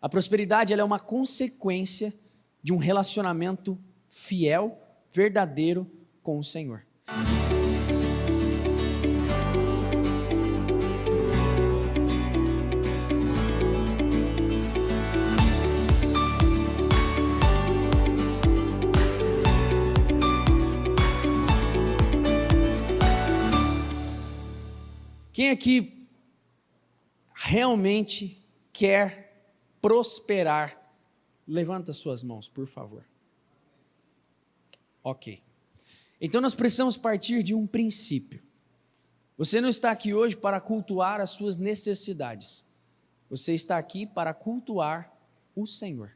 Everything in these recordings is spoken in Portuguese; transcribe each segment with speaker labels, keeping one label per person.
Speaker 1: A prosperidade ela é uma consequência de um relacionamento fiel, verdadeiro com o Senhor. Quem aqui realmente quer prosperar? Levanta suas mãos, por favor. Ok. Então nós precisamos partir de um princípio. Você não está aqui hoje para cultuar as suas necessidades. Você está aqui para cultuar o Senhor.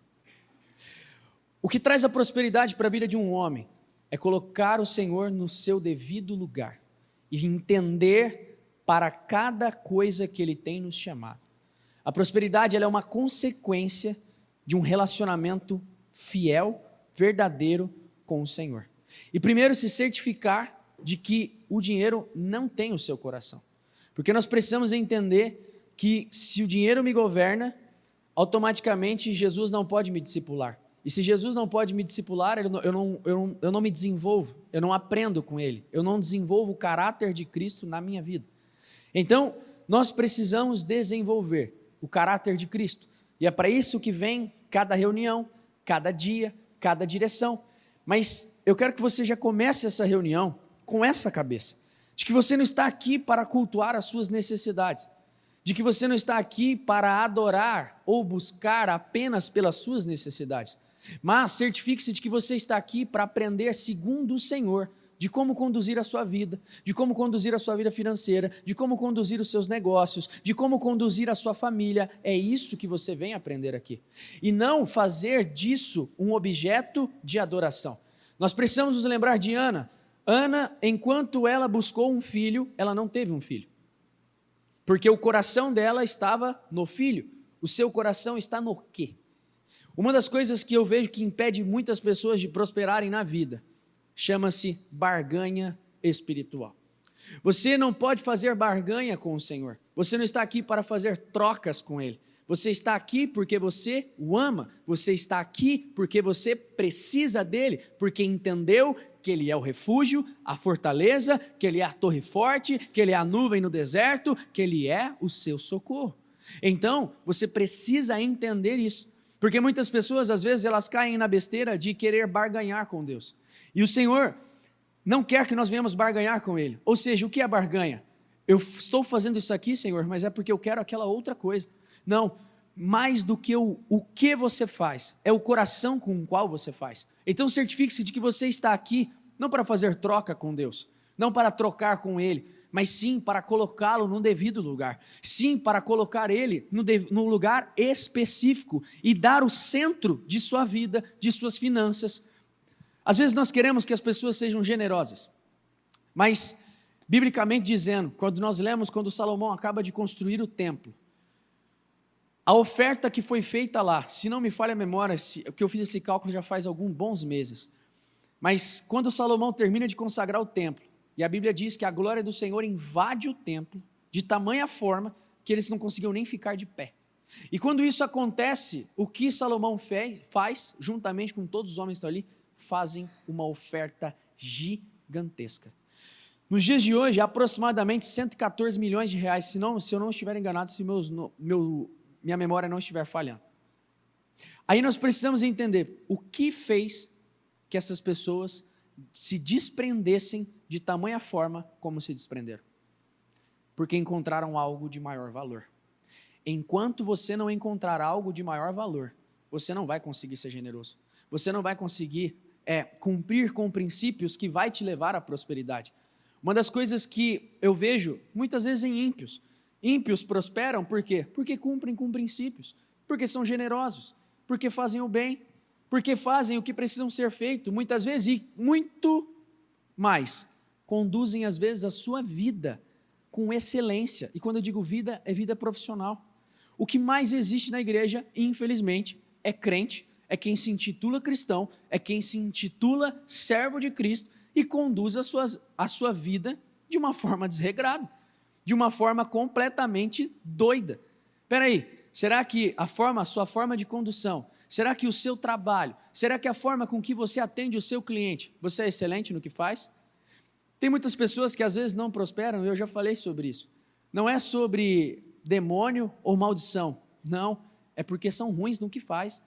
Speaker 1: O que traz a prosperidade para a vida de um homem é colocar o Senhor no seu devido lugar e entender para cada coisa que Ele tem nos chamado. A prosperidade ela é uma consequência de um relacionamento fiel, verdadeiro com o Senhor. E primeiro se certificar de que o dinheiro não tem o seu coração. Porque nós precisamos entender que se o dinheiro me governa, automaticamente Jesus não pode me discipular. E se Jesus não pode me discipular, eu não me desenvolvo, eu não aprendo com Ele, eu não desenvolvo o caráter de Cristo na minha vida. Então, nós precisamos desenvolver o caráter de Cristo. E é para isso que vem cada reunião, cada dia, cada direção. Mas eu quero que você já comece essa reunião com essa cabeça. De que você não está aqui para cultuar as suas necessidades. De que você não está aqui para adorar ou buscar apenas pelas suas necessidades. Mas certifique-se de que você está aqui para aprender segundo o Senhor, de como conduzir a sua vida, de como conduzir a sua vida financeira, de como conduzir os seus negócios, de como conduzir a sua família. É isso que você vem aprender aqui. E não fazer disso um objeto de adoração. Nós precisamos nos lembrar de Ana. Ana, enquanto ela buscou um filho, ela não teve um filho. Porque o coração dela estava no filho. O seu coração está no quê? Uma das coisas que eu vejo que impede muitas pessoas de prosperarem na vida chama-se barganha espiritual. Você não pode fazer barganha com o Senhor. Você não está aqui para fazer trocas com Ele. Você está aqui porque você o ama. Você está aqui porque você precisa dEle, porque entendeu que Ele é o refúgio, a fortaleza, que Ele é a torre forte, que Ele é a nuvem no deserto, que Ele é o seu socorro. Então, você precisa entender isso. Porque muitas pessoas, às vezes, elas caem na besteira de querer barganhar com Deus. E o Senhor não quer que nós venhamos barganhar com Ele. Ou seja, o que é barganha? Eu estou fazendo isso aqui, Senhor, mas é porque eu quero aquela outra coisa. Não, mais do que o que você faz, é o coração com o qual você faz. Então certifique-se de que você está aqui, não para fazer troca com Deus, não para trocar com Ele, mas sim para colocá-lo no devido lugar. Sim, para colocar Ele no lugar específico e dar o centro de sua vida, de suas finanças. Às vezes nós queremos que as pessoas sejam generosas, mas, biblicamente dizendo, quando nós lemos, quando Salomão acaba de construir o templo, a oferta que foi feita lá, se não me falha a memória, que eu fiz esse cálculo já faz alguns bons meses, mas quando Salomão termina de consagrar o templo, e a Bíblia diz que a glória do Senhor invade o templo, de tamanha forma, que eles não conseguiam nem ficar de pé. E quando isso acontece, o que Salomão faz, juntamente com todos os homens que estão ali, fazem uma oferta gigantesca. Nos dias de hoje, aproximadamente 114 milhões de reais, se eu não estiver enganado, se minha memória não estiver falhando. Aí nós precisamos entender o que fez que essas pessoas se desprendessem de tamanha forma como se desprenderam. Porque encontraram algo de maior valor. Enquanto você não encontrar algo de maior valor, você não vai conseguir ser generoso. Você não vai conseguir cumprir com princípios que vai te levar à prosperidade. Uma das coisas que eu vejo muitas vezes em ímpios. Ímpios prosperam por quê? Porque cumprem com princípios, porque são generosos, porque fazem o bem, porque fazem o que precisam ser feito, muitas vezes e muito mais, conduzem às vezes a sua vida com excelência. E quando eu digo vida, é vida profissional. O que mais existe na igreja, infelizmente, é crente, é quem se intitula cristão, é quem se intitula servo de Cristo e conduz a sua vida de uma forma desregrada, de uma forma completamente doida. Espera aí, Será que a sua forma de condução, será que o seu trabalho, será que a forma com que você atende o seu cliente, você é excelente no que faz? Tem muitas pessoas que às vezes não prosperam, e eu já falei sobre isso. Não é sobre demônio ou maldição, não, é porque são ruins no que faz.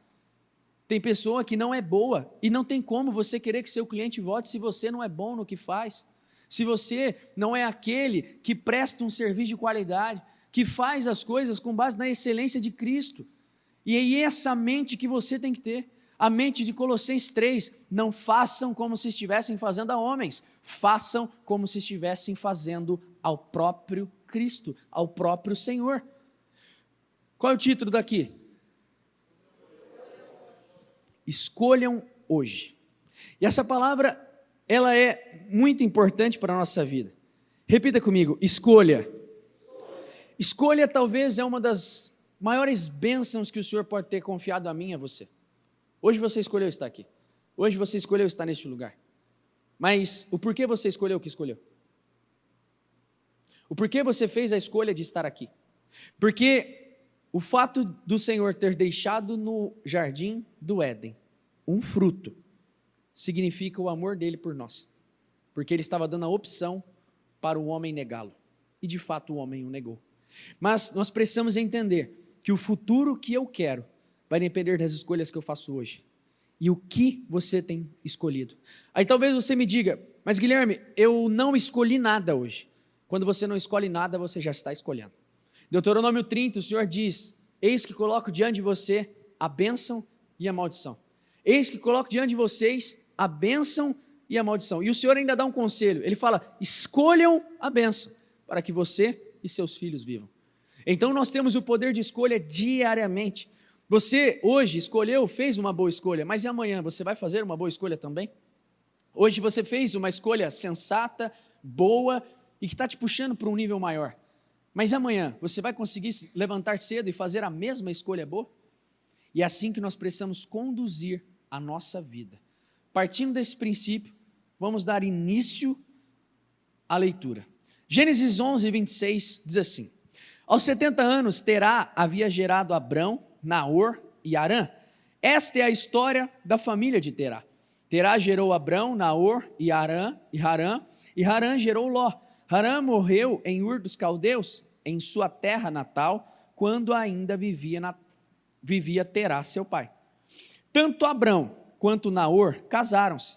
Speaker 1: Tem pessoa que não é boa, e não tem como você querer que seu cliente volte se você não é bom no que faz. Se você não é aquele que presta um serviço de qualidade, que faz as coisas com base na excelência de Cristo. E é essa mente que você tem que ter, a mente de Colossenses 3, não façam como se estivessem fazendo a homens, façam como se estivessem fazendo ao próprio Cristo, ao próprio Senhor. Qual é o título daqui? Escolham hoje. E essa palavra, ela é muito importante para a nossa vida. Repita comigo, escolha. Escolha talvez é uma das maiores bênçãos que o Senhor pode ter confiado a mim e a você. Hoje você escolheu estar aqui. Hoje você escolheu estar neste lugar. Mas o porquê você escolheu o que escolheu? O porquê você fez a escolha de estar aqui? Porque o fato do Senhor ter deixado no jardim do Éden um fruto, significa o amor dele por nós. Porque ele estava dando a opção para o homem negá-lo. E de fato o homem o negou. Mas nós precisamos entender que o futuro que eu quero vai depender das escolhas que eu faço hoje. E o que você tem escolhido. Aí talvez você me diga, mas Guilherme, eu não escolhi nada hoje. Quando você não escolhe nada, você já está escolhendo. Deuteronômio 30, o Senhor diz, eis que coloco diante de você a bênção e a maldição. Eis que coloco diante de vocês a bênção e a maldição. E o Senhor ainda dá um conselho, ele fala, escolham a bênção, para que você e seus filhos vivam. Então nós temos o poder de escolha diariamente. Você hoje escolheu, fez uma boa escolha, mas e amanhã você vai fazer uma boa escolha também? Hoje você fez uma escolha sensata, boa e que está te puxando para um nível maior. Mas amanhã você vai conseguir se levantar cedo e fazer a mesma escolha boa? E é assim que nós precisamos conduzir a nossa vida. Partindo desse princípio, vamos dar início à leitura. Gênesis 11, 26 diz assim, aos 70 anos Terá havia gerado Abrão, Naor e Harã. Esta é a história da família de Terá. Terá gerou Abrão, Naor e Harã, e Harã gerou Ló. Harã morreu em Ur dos Caldeus, em sua terra natal, quando ainda vivia Terá, seu pai. Tanto Abrão quanto Naor casaram-se.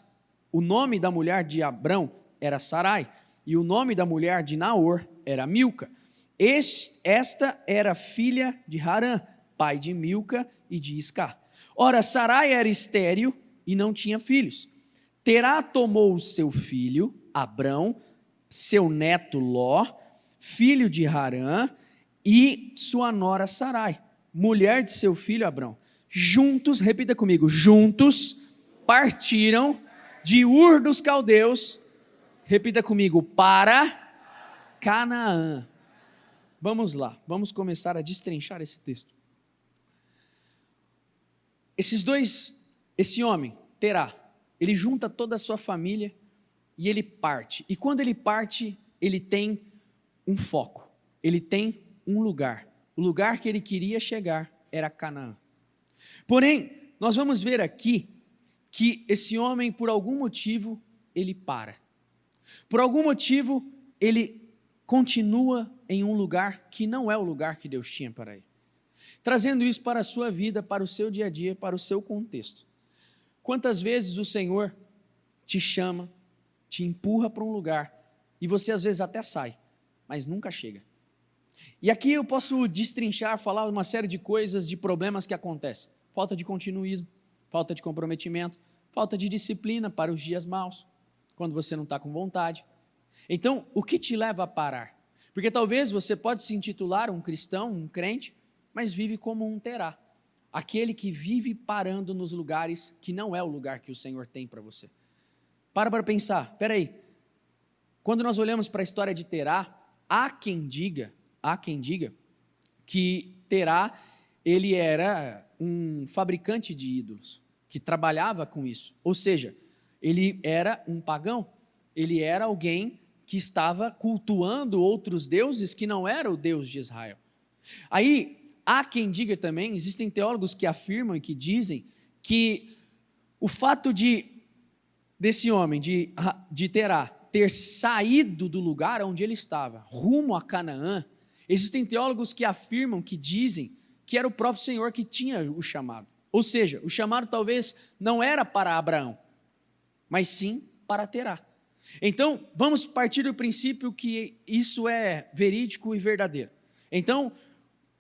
Speaker 1: O nome da mulher de Abrão era Sarai, e o nome da mulher de Naor era Milca. Esta era filha de Harã, pai de Milca e de Isca. Ora, Sarai era estéril e não tinha filhos. Terá tomou seu filho, Abrão, seu neto Ló, filho de Harã, e sua nora Sarai, mulher de seu filho Abrão. Juntos, repita comigo, juntos partiram de Ur dos Caldeus, repita comigo, para Canaã. Vamos lá, vamos começar a destrinchar esse texto. Esse homem, Terá, ele junta toda a sua família e ele parte. E quando ele parte, ele tem um foco, ele tem um lugar. O lugar que ele queria chegar era Canaã. Porém, nós vamos ver aqui que esse homem, por algum motivo, ele para. Por algum motivo, ele continua em um lugar que não é o lugar que Deus tinha para ele. Trazendo isso para a sua vida, para o seu dia a dia, para o seu contexto. Quantas vezes o Senhor te chama, te empurra para um lugar, e você às vezes até sai, mas nunca chega. E aqui eu posso destrinchar, falar uma série de coisas, de problemas que acontecem. Falta de continuismo, falta de comprometimento, falta de disciplina para os dias maus, quando você não está com vontade. Então, o que te leva a parar? Porque talvez você pode se intitular um cristão, um crente, mas vive como um Terá. Aquele que vive parando nos lugares que não é o lugar que o Senhor tem para você. Para pensar, peraí, quando nós olhamos para a história de Terá, há quem diga que Terá, ele era um fabricante de ídolos, que trabalhava com isso. Ou seja, ele era um pagão, ele era alguém que estava cultuando outros deuses que não era o Deus de Israel. Aí, há quem diga também, existem teólogos que afirmam e que dizem que o fato desse homem, de Terá, ter saído do lugar onde ele estava, rumo a Canaã, existem teólogos que afirmam, que dizem que era o próprio Senhor que tinha o chamado. Ou seja, o chamado talvez não era para Abraão, mas sim para Terá. Então, vamos partir do princípio que isso é verídico e verdadeiro. Então,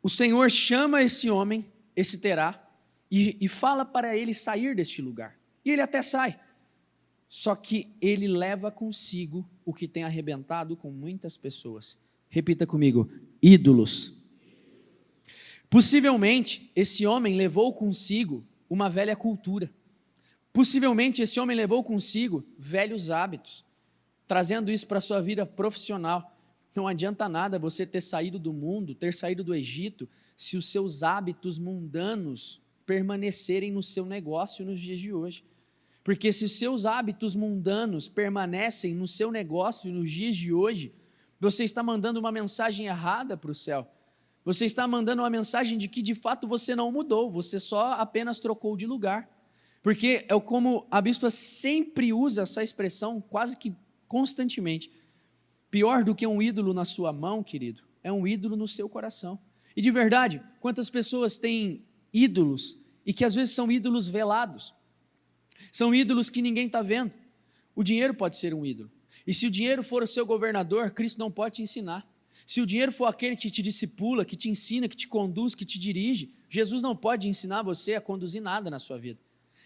Speaker 1: o Senhor chama esse homem, esse Terá, e fala para ele sair deste lugar. E ele até sai. Só que ele leva consigo o que tem arrebentado com muitas pessoas. Repita comigo: ídolos. Possivelmente, esse homem levou consigo uma velha cultura. Possivelmente, esse homem levou consigo velhos hábitos, trazendo isso para a sua vida profissional. Não adianta nada você ter saído do mundo, ter saído do Egito, se os seus hábitos mundanos permanecerem no seu negócio nos dias de hoje. Porque se os seus hábitos mundanos permanecem no seu negócio nos dias de hoje, você está mandando uma mensagem errada para o céu. Você está mandando uma mensagem de que de fato você não mudou, você só apenas trocou de lugar. Porque é como a bispa sempre usa essa expressão quase que constantemente. Pior do que um ídolo na sua mão, querido, é um ídolo no seu coração. E de verdade, quantas pessoas têm ídolos e que às vezes são ídolos velados? São ídolos que ninguém está vendo. O dinheiro pode ser um ídolo. E se o dinheiro for o seu governador, Cristo não pode te ensinar. Se o dinheiro for aquele que te discipula, que te ensina, que te conduz, que te dirige, Jesus não pode ensinar você a conduzir nada na sua vida.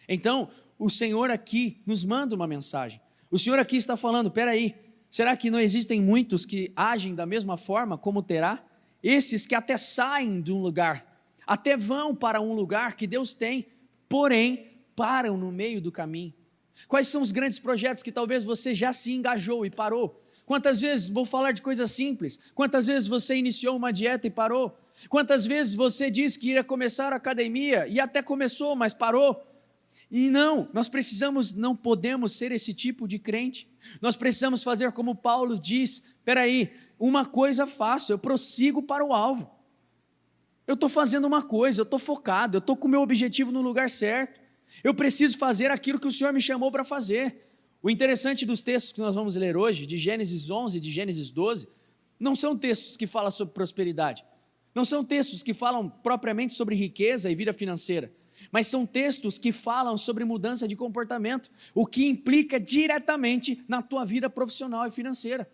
Speaker 1: Então, o Senhor aqui nos manda uma mensagem. O Senhor aqui está falando, peraí, será que não existem muitos que agem da mesma forma como Terá? Esses que até saem de um lugar, até vão para um lugar que Deus tem, porém, param no meio do caminho. Quais são os grandes projetos que talvez você já se engajou e parou? Quantas vezes, vou falar de coisas simples, quantas vezes você iniciou uma dieta e parou? Quantas vezes você disse que iria começar a academia e até começou, mas parou? E não podemos ser esse tipo de crente. Nós precisamos fazer como Paulo diz, peraí, uma coisa faço, eu prossigo para o alvo. Eu estou fazendo uma coisa, eu estou focado, eu estou com o meu objetivo no lugar certo. Eu preciso fazer aquilo que o Senhor me chamou para fazer. O interessante dos textos que nós vamos ler hoje, de Gênesis 11 e de Gênesis 12, não são textos que falam sobre prosperidade, não são textos que falam propriamente sobre riqueza e vida financeira, mas são textos que falam sobre mudança de comportamento, o que implica diretamente na tua vida profissional e financeira,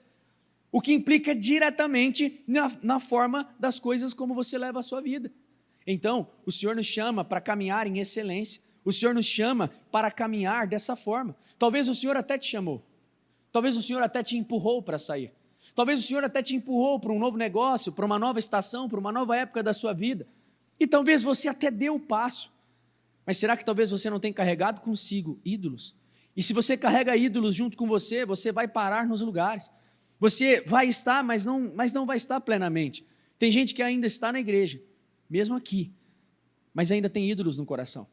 Speaker 1: o que implica diretamente na forma das coisas como você leva a sua vida. Então, o Senhor nos chama para caminhar em excelência, o Senhor nos chama para caminhar dessa forma. Talvez o Senhor até te chamou, talvez o Senhor até te empurrou para sair, talvez o Senhor até te empurrou para um novo negócio, para uma nova estação, para uma nova época da sua vida, e talvez você até deu o passo, mas será que talvez você não tenha carregado consigo ídolos? E se você carrega ídolos junto com você, você vai parar nos lugares, você vai estar, mas não vai estar plenamente. Tem gente que ainda está na igreja, mesmo aqui, mas ainda tem ídolos no coração.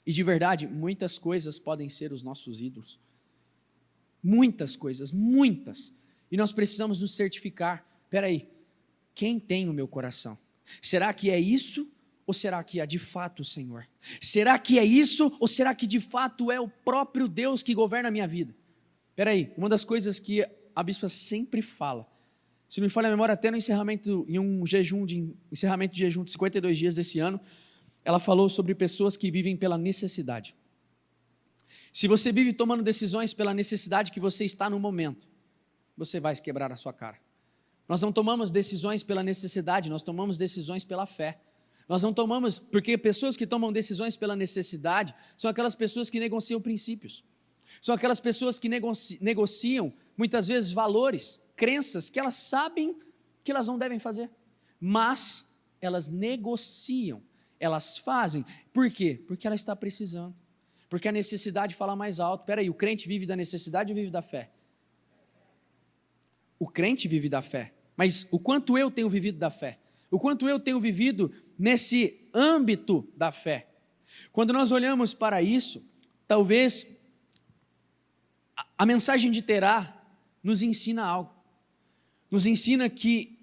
Speaker 1: E de verdade, muitas coisas podem ser os nossos ídolos. Muitas coisas, muitas. E nós precisamos nos certificar. Peraí, quem tem o meu coração? Será que é isso ou será que é de fato o Senhor? Será que é isso ou será que de fato é o próprio Deus que governa a minha vida? Peraí, uma das coisas que a bispa sempre fala, se não me falha a memória, até no encerramento, em um encerramento de jejum de 52 dias desse ano, ela falou sobre pessoas que vivem pela necessidade. Se você vive tomando decisões pela necessidade que você está no momento, você vai quebrar a sua cara. Nós não tomamos decisões pela necessidade, nós tomamos decisões pela fé. Nós não tomamos, porque pessoas que tomam decisões pela necessidade são aquelas pessoas que negociam princípios. São aquelas pessoas que negociam, muitas vezes, valores, crenças que elas sabem que elas não devem fazer, mas elas negociam. Elas fazem, por quê? Porque ela está precisando, porque a necessidade fala mais alto. Peraí, o crente vive da necessidade ou vive da fé? O crente vive da fé, mas o quanto eu tenho vivido da fé? O quanto eu tenho vivido nesse âmbito da fé? Quando nós olhamos para isso, talvez a mensagem de Terá nos ensina algo, nos ensina que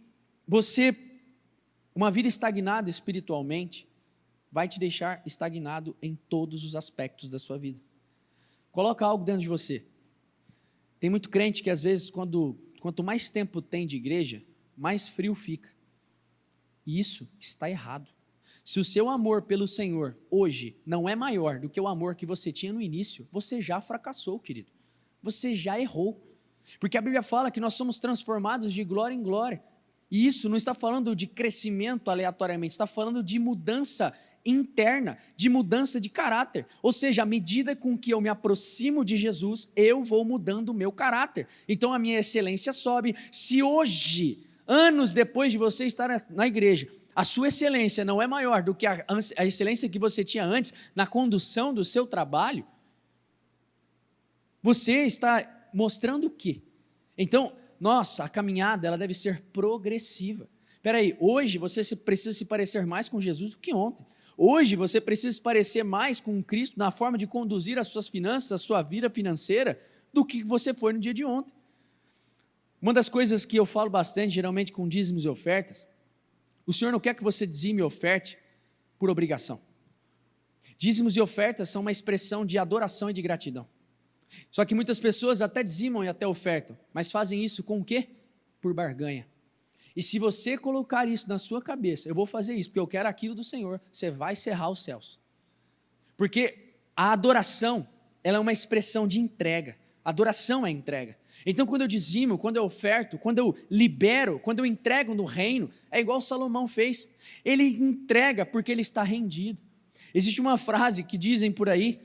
Speaker 1: você Uma vida estagnada espiritualmente vai te deixar estagnado em todos os aspectos da sua vida. Coloca algo dentro de você. Tem muito crente que às vezes, quanto mais tempo tem de igreja, mais frio fica. E isso está errado. Se o seu amor pelo Senhor hoje não é maior do que o amor que você tinha no início, você já fracassou, querido. Você já errou. Porque a Bíblia fala que nós somos transformados de glória em glória. E isso não está falando de crescimento aleatoriamente, está falando de mudança interna, de mudança de caráter. Ou seja, à medida com que eu me aproximo de Jesus, eu vou mudando o meu caráter. Então a minha excelência sobe. Se hoje, anos depois de você estar na igreja, a sua excelência não é maior do que a excelência que você tinha antes na condução do seu trabalho, você está mostrando o quê? Então, nossa, a caminhada ela deve ser progressiva. Espera aí, hoje você precisa se parecer mais com Jesus do que ontem. Hoje você precisa se parecer mais com Cristo na forma de conduzir as suas finanças, a sua vida financeira, do que você foi no dia de ontem. Uma das coisas que eu falo bastante, geralmente com dízimos e ofertas, o Senhor não quer que você dizime e oferte por obrigação. Dízimos e ofertas são uma expressão de adoração e de gratidão. Só que muitas pessoas até dizimam e até ofertam, mas fazem isso com o quê? Por barganha. E se você colocar isso na sua cabeça, eu vou fazer isso porque eu quero aquilo do Senhor, você vai cerrar os céus. Porque a adoração, ela é uma expressão de entrega. Adoração é entrega. Então quando eu dizimo, quando eu oferto, quando eu libero, quando eu entrego no reino, é igual Salomão fez. Ele entrega porque ele está rendido. Existe uma frase que dizem por aí,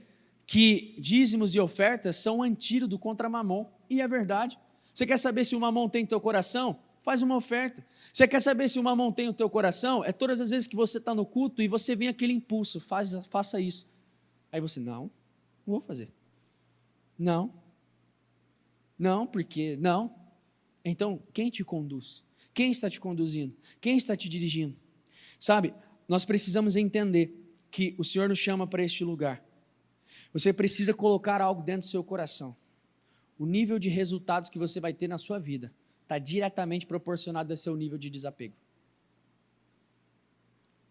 Speaker 1: que dízimos e ofertas são um antídoto contra mamon, e é verdade. Você quer saber se o mamon tem no teu coração? Faz uma oferta. Você quer saber se o mamon tem no teu coração? É todas as vezes que você está no culto e você vem aquele impulso, faça isso. Aí você, não vou fazer. Não, porque, não. Então, quem te conduz? Quem está te conduzindo? Quem está te dirigindo? Sabe, nós precisamos entender que o Senhor nos chama para este lugar. Você precisa colocar algo dentro do seu coração. O nível de resultados que você vai ter na sua vida está diretamente proporcionado ao seu nível de desapego.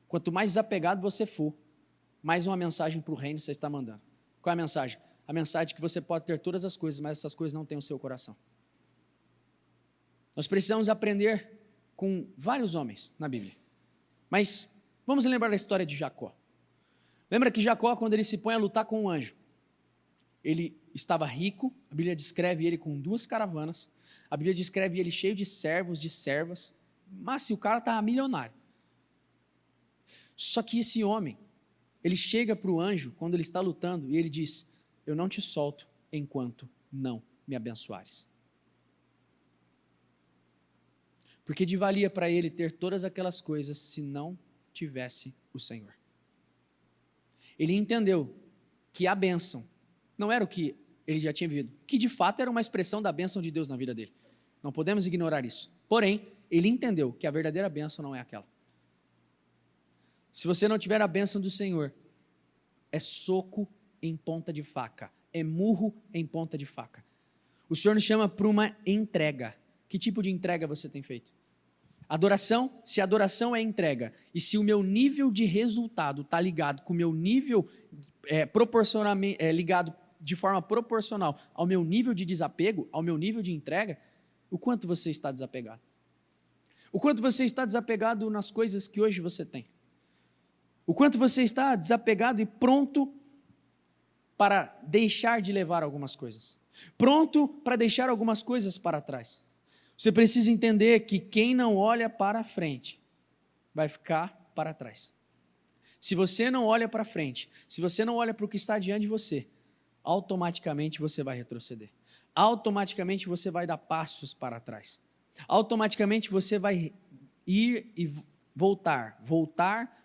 Speaker 1: Quanto mais desapegado você for, mais uma mensagem para o reino você está mandando. Qual é a mensagem? A mensagem de que você pode ter todas as coisas, mas essas coisas não têm o seu coração. Nós precisamos aprender com vários homens na Bíblia. Mas vamos lembrar da história de Jacó. Lembra que Jacó, quando ele se põe a lutar com um anjo, ele estava rico, a Bíblia descreve ele com 2 caravanas, a Bíblia descreve ele cheio de servos, de servas, mas se o cara estava milionário. Só que esse homem, ele chega para o anjo, quando ele está lutando, e ele diz, eu não te solto enquanto não me abençoares. Porque de valia para ele ter todas aquelas coisas se não tivesse o Senhor. Ele entendeu que a bênção não era o que ele já tinha vivido, que de fato era uma expressão da bênção de Deus na vida dele. Não podemos ignorar isso. Porém, ele entendeu que a verdadeira bênção não é aquela. Se você não tiver a bênção do Senhor, é soco em ponta de faca, é murro em ponta de faca. O Senhor nos chama para uma entrega. Que tipo de entrega você tem feito? Adoração, se adoração é entrega, e se o meu nível de resultado está ligado com o meu nível, ligado de forma proporcional ao meu nível de desapego, ao meu nível de entrega, o quanto você está desapegado? O quanto você está desapegado nas coisas que hoje você tem? O quanto você está desapegado e pronto para deixar de levar algumas coisas? Pronto para deixar algumas coisas para trás? Você precisa entender que quem não olha para frente vai ficar para trás. Se você não olha para frente, se você não olha para o que está diante de você, automaticamente você vai retroceder. Automaticamente você vai dar passos para trás. Automaticamente você vai ir e voltar, voltar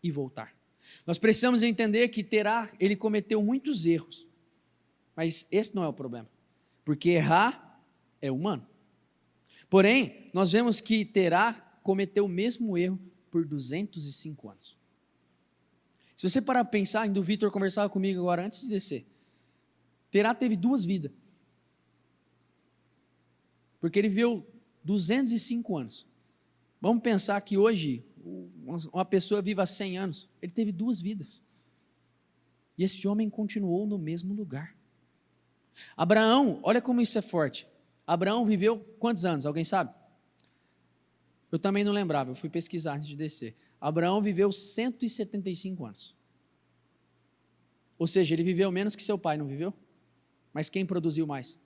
Speaker 1: e voltar. Nós precisamos entender que ele cometeu muitos erros, mas esse não é o problema, porque errar é humano. Porém, nós vemos que Terá cometeu o mesmo erro por 205 anos. Se você parar para pensar, ainda o Vitor conversava comigo agora antes de descer, Terá teve 2 vidas, porque ele viveu 205 anos. Vamos pensar que hoje uma pessoa viva 100 anos, ele teve 2 vidas. E esse homem continuou no mesmo lugar. Abraão, olha como isso é forte. Abraão viveu quantos anos? Alguém sabe? Eu também não lembrava, eu fui pesquisar antes de descer. Abraão viveu 175 anos. Ou seja, ele viveu menos que seu pai, não viveu? Mas quem produziu mais?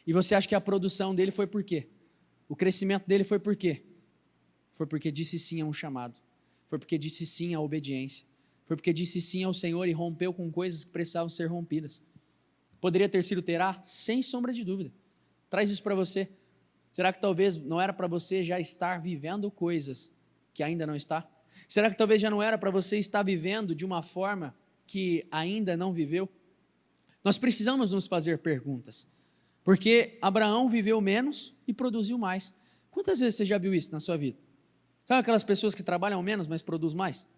Speaker 1: E você acha que a produção dele foi por quê? O crescimento dele foi por quê? Foi porque disse sim a um chamado. Foi porque disse sim à obediência. Foi porque disse sim ao Senhor e rompeu com coisas que precisavam ser rompidas. Poderia ter sido Terá? Sem sombra de dúvida. Traz isso para você. Será que talvez não era para você já estar vivendo coisas que ainda não está? Será que talvez já não era para você estar vivendo de uma forma que ainda não viveu? Nós precisamos nos fazer perguntas. Porque Abraão viveu menos e produziu mais. Quantas vezes você já viu isso na sua vida? Sabe aquelas pessoas que trabalham menos, mas produzem mais?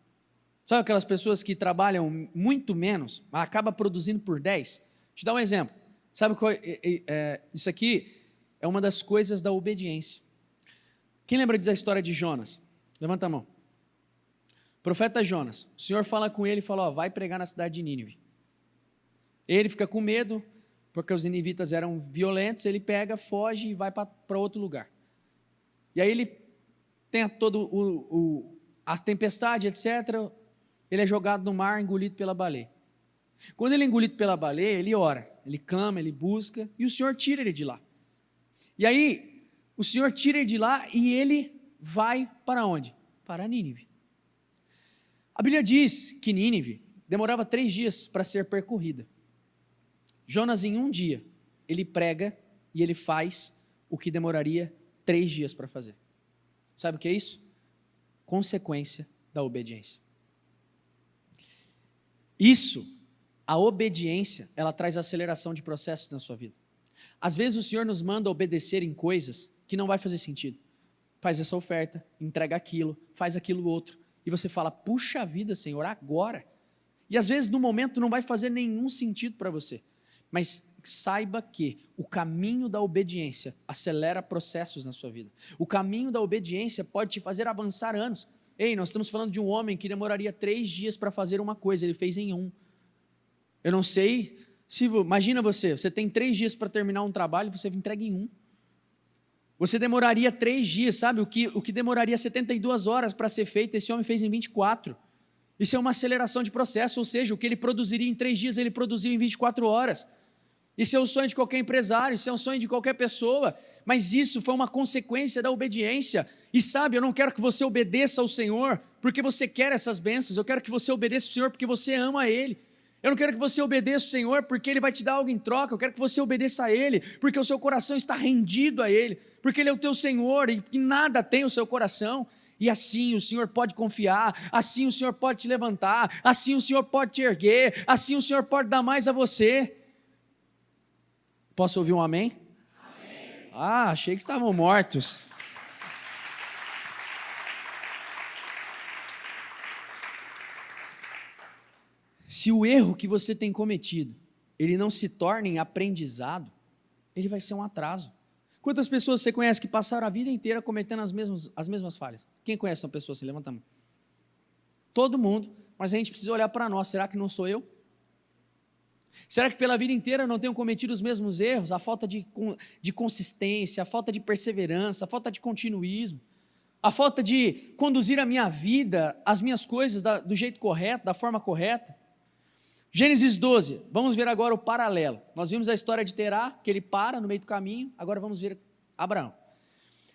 Speaker 1: Sabe aquelas pessoas que trabalham muito menos, mas acabam produzindo por 10? Deixa eu te dar um exemplo. Sabe qual isso aqui é uma das coisas da obediência. Quem lembra da história de Jonas? Levanta a mão. Profeta Jonas, o Senhor fala com ele e fala, vai pregar na cidade de Nínive. Ele fica com medo, porque os ninivitas eram violentos, ele pega, foge e vai para outro lugar. E aí ele tem a tempestade, etc., ele é jogado no mar, engolido pela baleia. Quando ele é engolido pela baleia, ele ora, ele clama, ele busca, e o Senhor tira ele de lá. E aí, o Senhor tira ele de lá e ele vai para onde? Para Nínive. A Bíblia diz que Nínive demorava 3 dias para ser percorrida. Jonas, em 1 dia, ele prega e ele faz o que demoraria 3 dias para fazer. Sabe o que é isso? Consequência da obediência. A obediência, ela traz aceleração de processos na sua vida. Às vezes o Senhor nos manda obedecer em coisas que não vai fazer sentido. Faz essa oferta, entrega aquilo, faz aquilo outro. E você fala, puxa vida, Senhor, agora. E às vezes no momento não vai fazer nenhum sentido para você. Mas saiba que o caminho da obediência acelera processos na sua vida. O caminho da obediência pode te fazer avançar anos. Ei, nós estamos falando de um homem que demoraria 3 dias para fazer uma coisa, ele fez em 1. Eu não sei, imagina você tem 3 dias para terminar um trabalho, você entrega em 1. Você demoraria 3 dias, sabe? O que demoraria 72 horas para ser feito, esse homem fez em 24. Isso é uma aceleração de processo, ou seja, o que ele produziria em 3 dias, ele produziu em 24 horas. Isso é o sonho de qualquer empresário, isso é um sonho de qualquer pessoa, mas isso foi uma consequência da obediência. E sabe, eu não quero que você obedeça ao Senhor porque você quer essas bênçãos, eu quero que você obedeça ao Senhor porque você ama Ele. Eu não quero que você obedeça ao Senhor porque Ele vai te dar algo em troca, eu quero que você obedeça a Ele porque o seu coração está rendido a Ele, porque Ele é o teu Senhor e nada tem o seu coração. E assim o Senhor pode confiar, assim o Senhor pode te levantar, assim o Senhor pode te erguer, assim o Senhor pode dar mais a você. Posso ouvir um amém? Amém. Ah, achei que estavam mortos. Se o erro que você tem cometido, ele não se torna em aprendizado, ele vai ser um atraso. Quantas pessoas você conhece que passaram a vida inteira cometendo as mesmas falhas? Quem conhece uma pessoa assim? Levanta a mão. Todo mundo, mas a gente precisa olhar para nós, será que não sou eu? Será que pela vida inteira eu não tenho cometido os mesmos erros? A falta de consistência, a falta de perseverança, a falta de continuismo, a falta de conduzir a minha vida, as minhas coisas do jeito correto, da forma correta. Gênesis 12, vamos ver agora o paralelo. Nós vimos a história de Terá, que ele para no meio do caminho, agora vamos ver Abraão.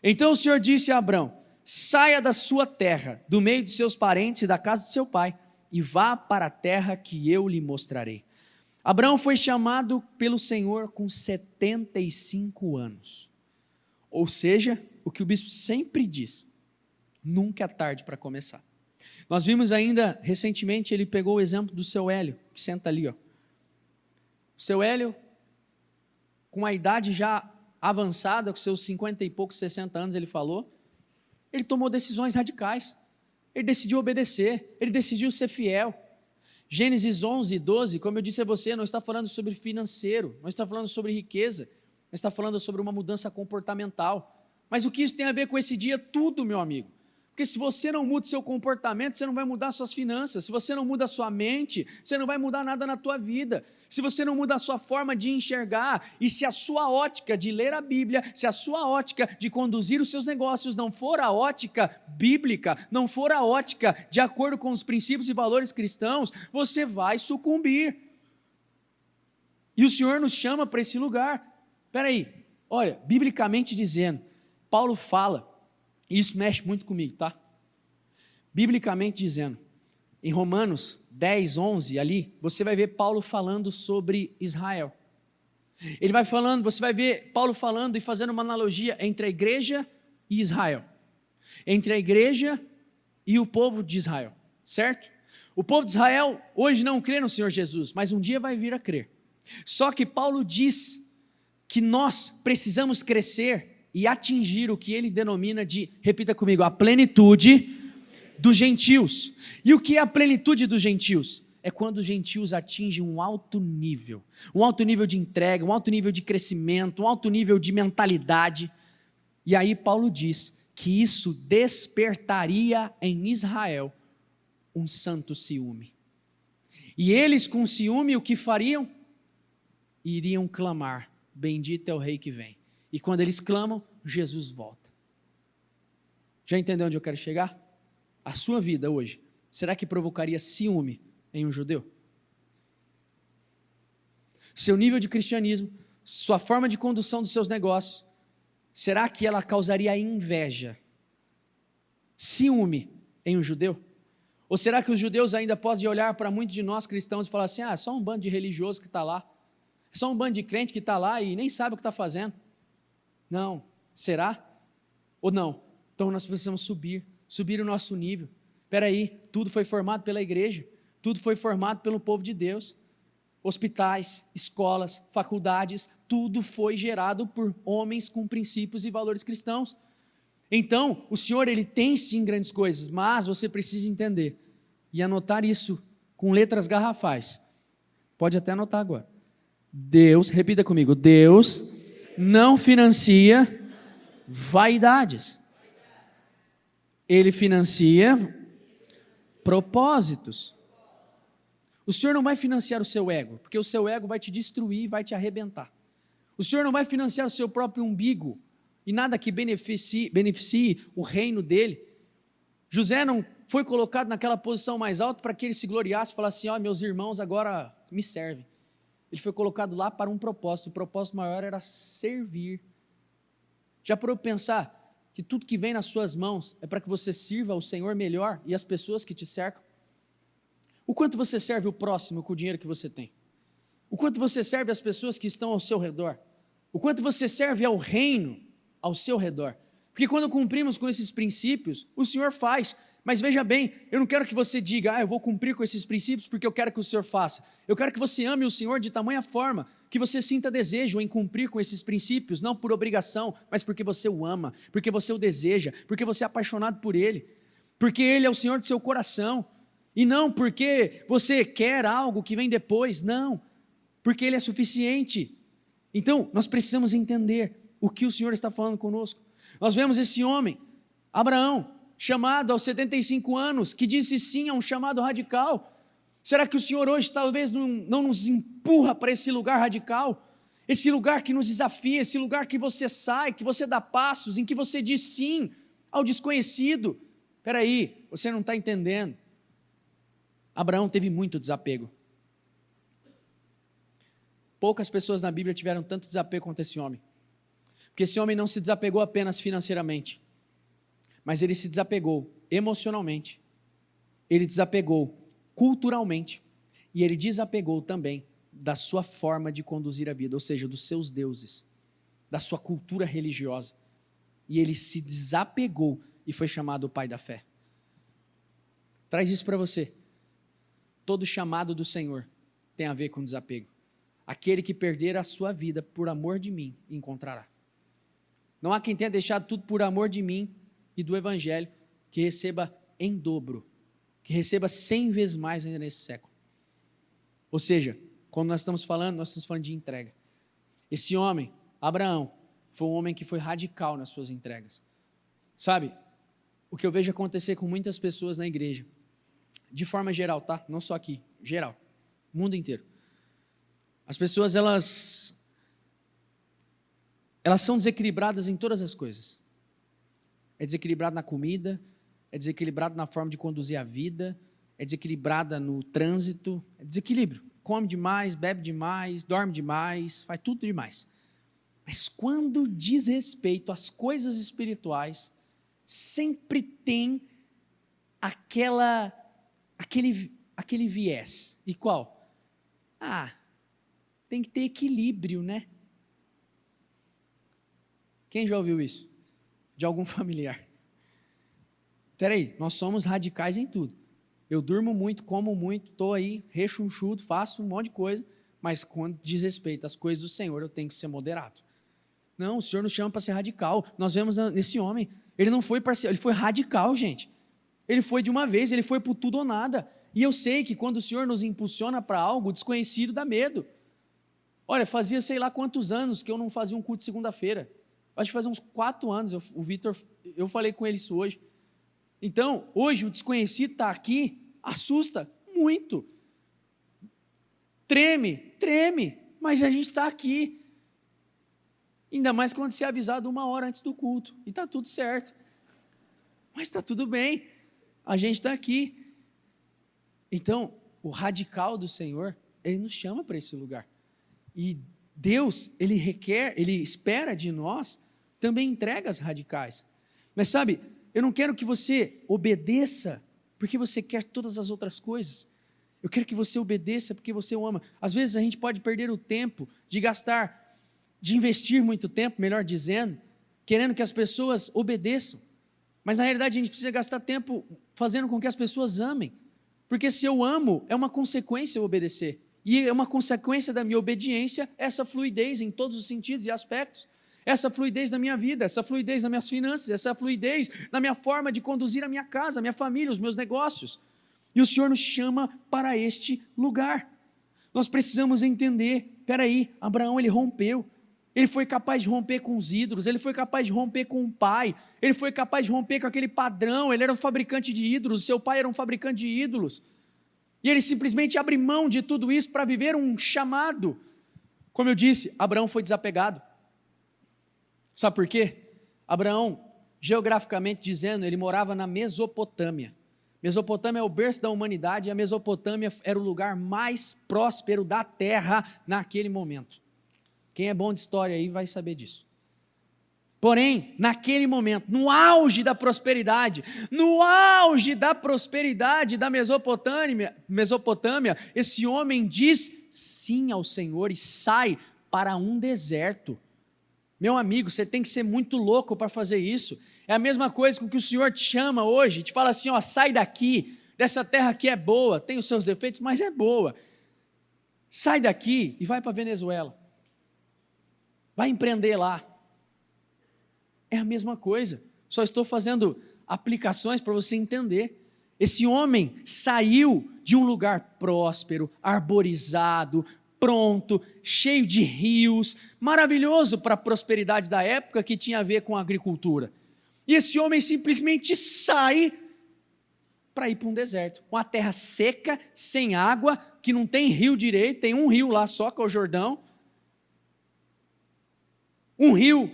Speaker 1: Então o Senhor disse a Abraão, saia da sua terra, do meio de seus parentes e da casa de seu pai, e vá para a terra que eu lhe mostrarei. Abraão foi chamado pelo Senhor com 75 anos. Ou seja, o que o bispo sempre diz, nunca é tarde para começar. Nós vimos ainda, recentemente, ele pegou o exemplo do seu Hélio, que senta ali. O seu Hélio, com a idade já avançada, com seus 50 e poucos, 60 anos, ele falou, ele tomou decisões radicais. Ele decidiu obedecer, ele decidiu ser fiel. Gênesis 11, 12, como eu disse a você, não está falando sobre financeiro, não está falando sobre riqueza, não está falando sobre uma mudança comportamental, Mas o que isso tem a ver com esse dia? Tudo, meu amigo. Porque se você não muda o seu comportamento, você não vai mudar suas finanças. Se você não muda a sua mente, você não vai mudar nada na tua vida. Se você não muda a sua forma de enxergar, e se a sua ótica de ler a Bíblia, se a sua ótica de conduzir os seus negócios não for a ótica bíblica, não for a ótica de acordo com os princípios e valores cristãos, você vai sucumbir. E o Senhor nos chama para esse lugar. Espera aí, olha, biblicamente dizendo, Paulo fala, e isso mexe muito comigo, tá? Biblicamente dizendo, em Romanos 10, 11, ali, você vai ver Paulo falando sobre Israel. Ele vai falando, você vai ver Paulo falando e fazendo uma analogia entre a igreja e Israel. Entre a igreja e o povo de Israel, certo? O povo de Israel hoje não crê no Senhor Jesus, mas um dia vai vir a crer. Só que Paulo diz que nós precisamos crescer e atingir o que ele denomina de, repita comigo, a plenitude dos gentios. E o que é a plenitude dos gentios? É quando os gentios atingem um alto nível de entrega, um alto nível de crescimento, um alto nível de mentalidade. E aí Paulo diz que isso despertaria em Israel um santo ciúme. E eles com ciúme o que fariam? Iriam clamar, bendito é o rei que vem. E quando eles clamam, Jesus volta. Já entendeu onde eu quero chegar? A sua vida hoje, será que provocaria ciúme em um judeu? Seu nível de cristianismo, sua forma de condução dos seus negócios, será que ela causaria inveja, ciúme em um judeu? Ou será que os judeus ainda podem olhar para muitos de nós cristãos e falar assim, é só um bando de religioso que está lá, é só um bando de crente que está lá e nem sabe o que está fazendo? Não. Será? Ou não? Então nós precisamos subir o nosso nível. Espera aí, tudo foi formado pela igreja, tudo foi formado pelo povo de Deus. Hospitais, escolas, faculdades, tudo foi gerado por homens com princípios e valores cristãos. Então, o Senhor, Ele tem sim grandes coisas, mas você precisa entender e anotar isso com letras garrafais. Pode até anotar agora. Deus, repita comigo, Deus não financia vaidades. Ele financia propósitos. O Senhor não vai financiar o seu ego, porque o seu ego vai te destruir e vai te arrebentar. O Senhor não vai financiar o seu próprio umbigo e nada que beneficie o reino dele. José não foi colocado naquela posição mais alta para que ele se gloriasse e falasse assim, meus irmãos agora me servem. Ele foi colocado lá para um propósito, o propósito maior era servir. Já parou para pensar que tudo que vem nas suas mãos é para que você sirva ao Senhor melhor e as pessoas que te cercam? O quanto você serve o próximo com o dinheiro que você tem? O quanto você serve as pessoas que estão ao seu redor? O quanto você serve ao reino ao seu redor? Porque quando cumprimos com esses princípios, o Senhor faz. Mas veja bem, eu não quero que você diga, eu vou cumprir com esses princípios porque eu quero que o Senhor faça. Eu quero que você ame o Senhor de tamanha forma que você sinta desejo em cumprir com esses princípios, não por obrigação, mas porque você o ama, porque você o deseja, porque você é apaixonado por Ele, porque Ele é o Senhor do seu coração, e não porque você quer algo que vem depois, não, porque Ele é suficiente. Então, nós precisamos entender o que o Senhor está falando conosco. Nós vemos esse homem, Abraão, chamado aos 75 anos, que disse sim a um chamado radical. Será que o Senhor hoje talvez não nos empurra para esse lugar radical? Esse lugar que nos desafia, esse lugar que você sai, que você dá passos, em que você diz sim ao desconhecido. Espera aí, você não está entendendo. Abraão teve muito desapego. Poucas pessoas na Bíblia tiveram tanto desapego quanto esse homem. Porque esse homem não se desapegou apenas financeiramente, mas ele se desapegou emocionalmente, ele desapegou culturalmente, e ele desapegou também da sua forma de conduzir a vida, ou seja, dos seus deuses, da sua cultura religiosa, e ele se desapegou e foi chamado o pai da fé. Traz isso para você. Todo chamado do Senhor tem a ver com desapego. Aquele que perder a sua vida por amor de mim, encontrará. Não há quem tenha deixado tudo por amor de mim e do Evangelho, que receba em dobro, que receba 100 vezes mais ainda nesse século. Ou seja, quando nós estamos falando de entrega. Esse homem, Abraão, foi um homem que foi radical nas suas entregas. Sabe, o que eu vejo acontecer com muitas pessoas na igreja, de forma geral, tá? Não só aqui, geral, mundo inteiro. As pessoas, elas são desequilibradas em todas as coisas. É desequilibrado na comida, é desequilibrado na forma de conduzir a vida, é desequilibrada no trânsito, é desequilíbrio. Come demais, bebe demais, dorme demais, faz tudo demais. Mas quando diz respeito às coisas espirituais, sempre tem aquele viés. E qual? Tem que ter equilíbrio, né? Quem já ouviu isso? De algum familiar? Peraí, nós somos radicais em tudo. Eu durmo muito, como muito, estou aí rechonchudo, faço um monte de coisa, mas quando diz respeito às coisas do Senhor, eu tenho que ser moderado. Não, o Senhor nos chama para ser radical. Nós vemos nesse homem, ele não foi parcial, ele foi radical, gente. Ele foi de uma vez, ele foi por tudo ou nada. E eu sei que quando o Senhor nos impulsiona para algo, o desconhecido dá medo. Olha, fazia sei lá quantos anos que eu não fazia um culto de segunda-feira. Acho que faz uns 4 anos, o Vitor, eu falei com ele isso hoje. Então, hoje o desconhecido está aqui, assusta muito. Treme, mas a gente está aqui. Ainda mais quando se é avisado 1 hora antes do culto. E está tudo certo. Mas está tudo bem. A gente está aqui. Então, o radical do Senhor, Ele nos chama para esse lugar. E Deus, Ele espera de nós também entregas radicais. Mas sabe, eu não quero que você obedeça porque você quer todas as outras coisas. Eu quero que você obedeça porque você o ama. Às vezes a gente pode perder o tempo de investir muito tempo, melhor dizendo, querendo que as pessoas obedeçam. Mas na realidade a gente precisa gastar tempo fazendo com que as pessoas amem. Porque se eu amo, é uma consequência eu obedecer. E é uma consequência da minha obediência, essa fluidez em todos os sentidos e aspectos. Essa fluidez na minha vida, essa fluidez nas minhas finanças, essa fluidez na minha forma de conduzir a minha casa, a minha família, os meus negócios. E o Senhor nos chama para este lugar. Nós precisamos entender, Abraão ele rompeu. Ele foi capaz de romper com os ídolos, ele foi capaz de romper com o pai, ele foi capaz de romper com aquele padrão, ele era um fabricante de ídolos, seu pai era um fabricante de ídolos. E ele simplesmente abre mão de tudo isso para viver um chamado. Como eu disse, Abraão foi desapegado. Sabe por quê? Abraão, geograficamente dizendo, ele morava na Mesopotâmia. Mesopotâmia é o berço da humanidade e a Mesopotâmia era o lugar mais próspero da terra naquele momento. Quem é bom de história aí vai saber disso. Porém, naquele momento, no auge da prosperidade da Mesopotâmia, esse homem diz sim ao Senhor e sai para um deserto. Meu amigo, você tem que ser muito louco para fazer isso. É a mesma coisa com que o Senhor te chama hoje, te fala assim, sai daqui, dessa terra que é boa, tem os seus defeitos, mas é boa. Sai daqui e vai para a Venezuela. Vai empreender lá. É a mesma coisa, só estou fazendo aplicações para você entender. Esse homem saiu de um lugar próspero, arborizado, pronto, cheio de rios, maravilhoso para a prosperidade da época que tinha a ver com a agricultura. E esse homem simplesmente sai para ir para um deserto, uma terra seca, sem água, que não tem rio direito, tem um rio lá só, que é o Jordão. Um rio,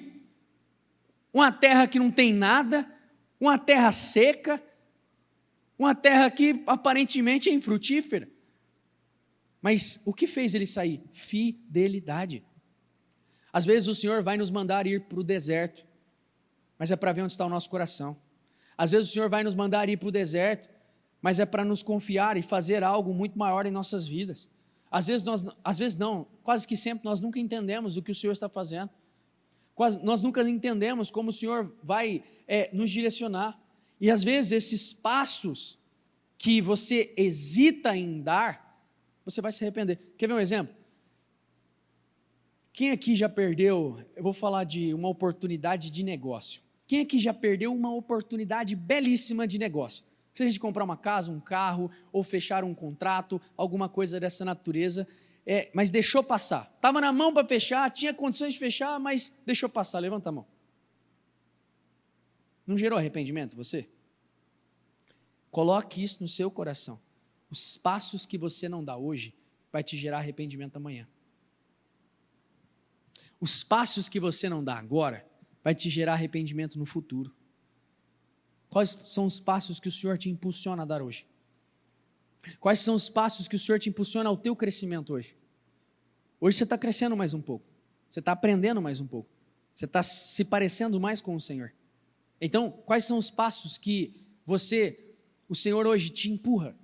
Speaker 1: uma terra que não tem nada, uma terra seca, uma terra que aparentemente é infrutífera. Mas o que fez ele sair? Fidelidade. Às vezes o Senhor vai nos mandar ir para o deserto, mas é para ver onde está o nosso coração. Às vezes o Senhor vai nos mandar ir para o deserto, mas é para nos confiar e fazer algo muito maior em nossas vidas. Quase que sempre nós nunca entendemos o que o Senhor está fazendo. Nós nunca entendemos como o Senhor vai nos direcionar. E às vezes esses passos que você hesita em dar, você vai se arrepender. Quer ver um exemplo? Quem aqui já perdeu, eu vou falar de uma oportunidade de negócio. Quem aqui já perdeu uma oportunidade belíssima de negócio? Seja de comprar uma casa, um carro, ou fechar um contrato, alguma coisa dessa natureza. mas deixou passar. Estava na mão para fechar, tinha condições de fechar, mas deixou passar. Levanta a mão. Não gerou arrependimento você? Coloque isso no seu coração. Os passos que você não dá hoje vai te gerar arrependimento amanhã. Os passos que você não dá agora vai te gerar arrependimento no futuro. Quais são os passos que o Senhor te impulsiona a dar hoje? Quais são os passos que o Senhor te impulsiona ao teu crescimento hoje? Hoje você está crescendo mais um pouco. Você está aprendendo mais um pouco. Você está se parecendo mais com o Senhor. Então, quais são os passos que o Senhor hoje te empurra,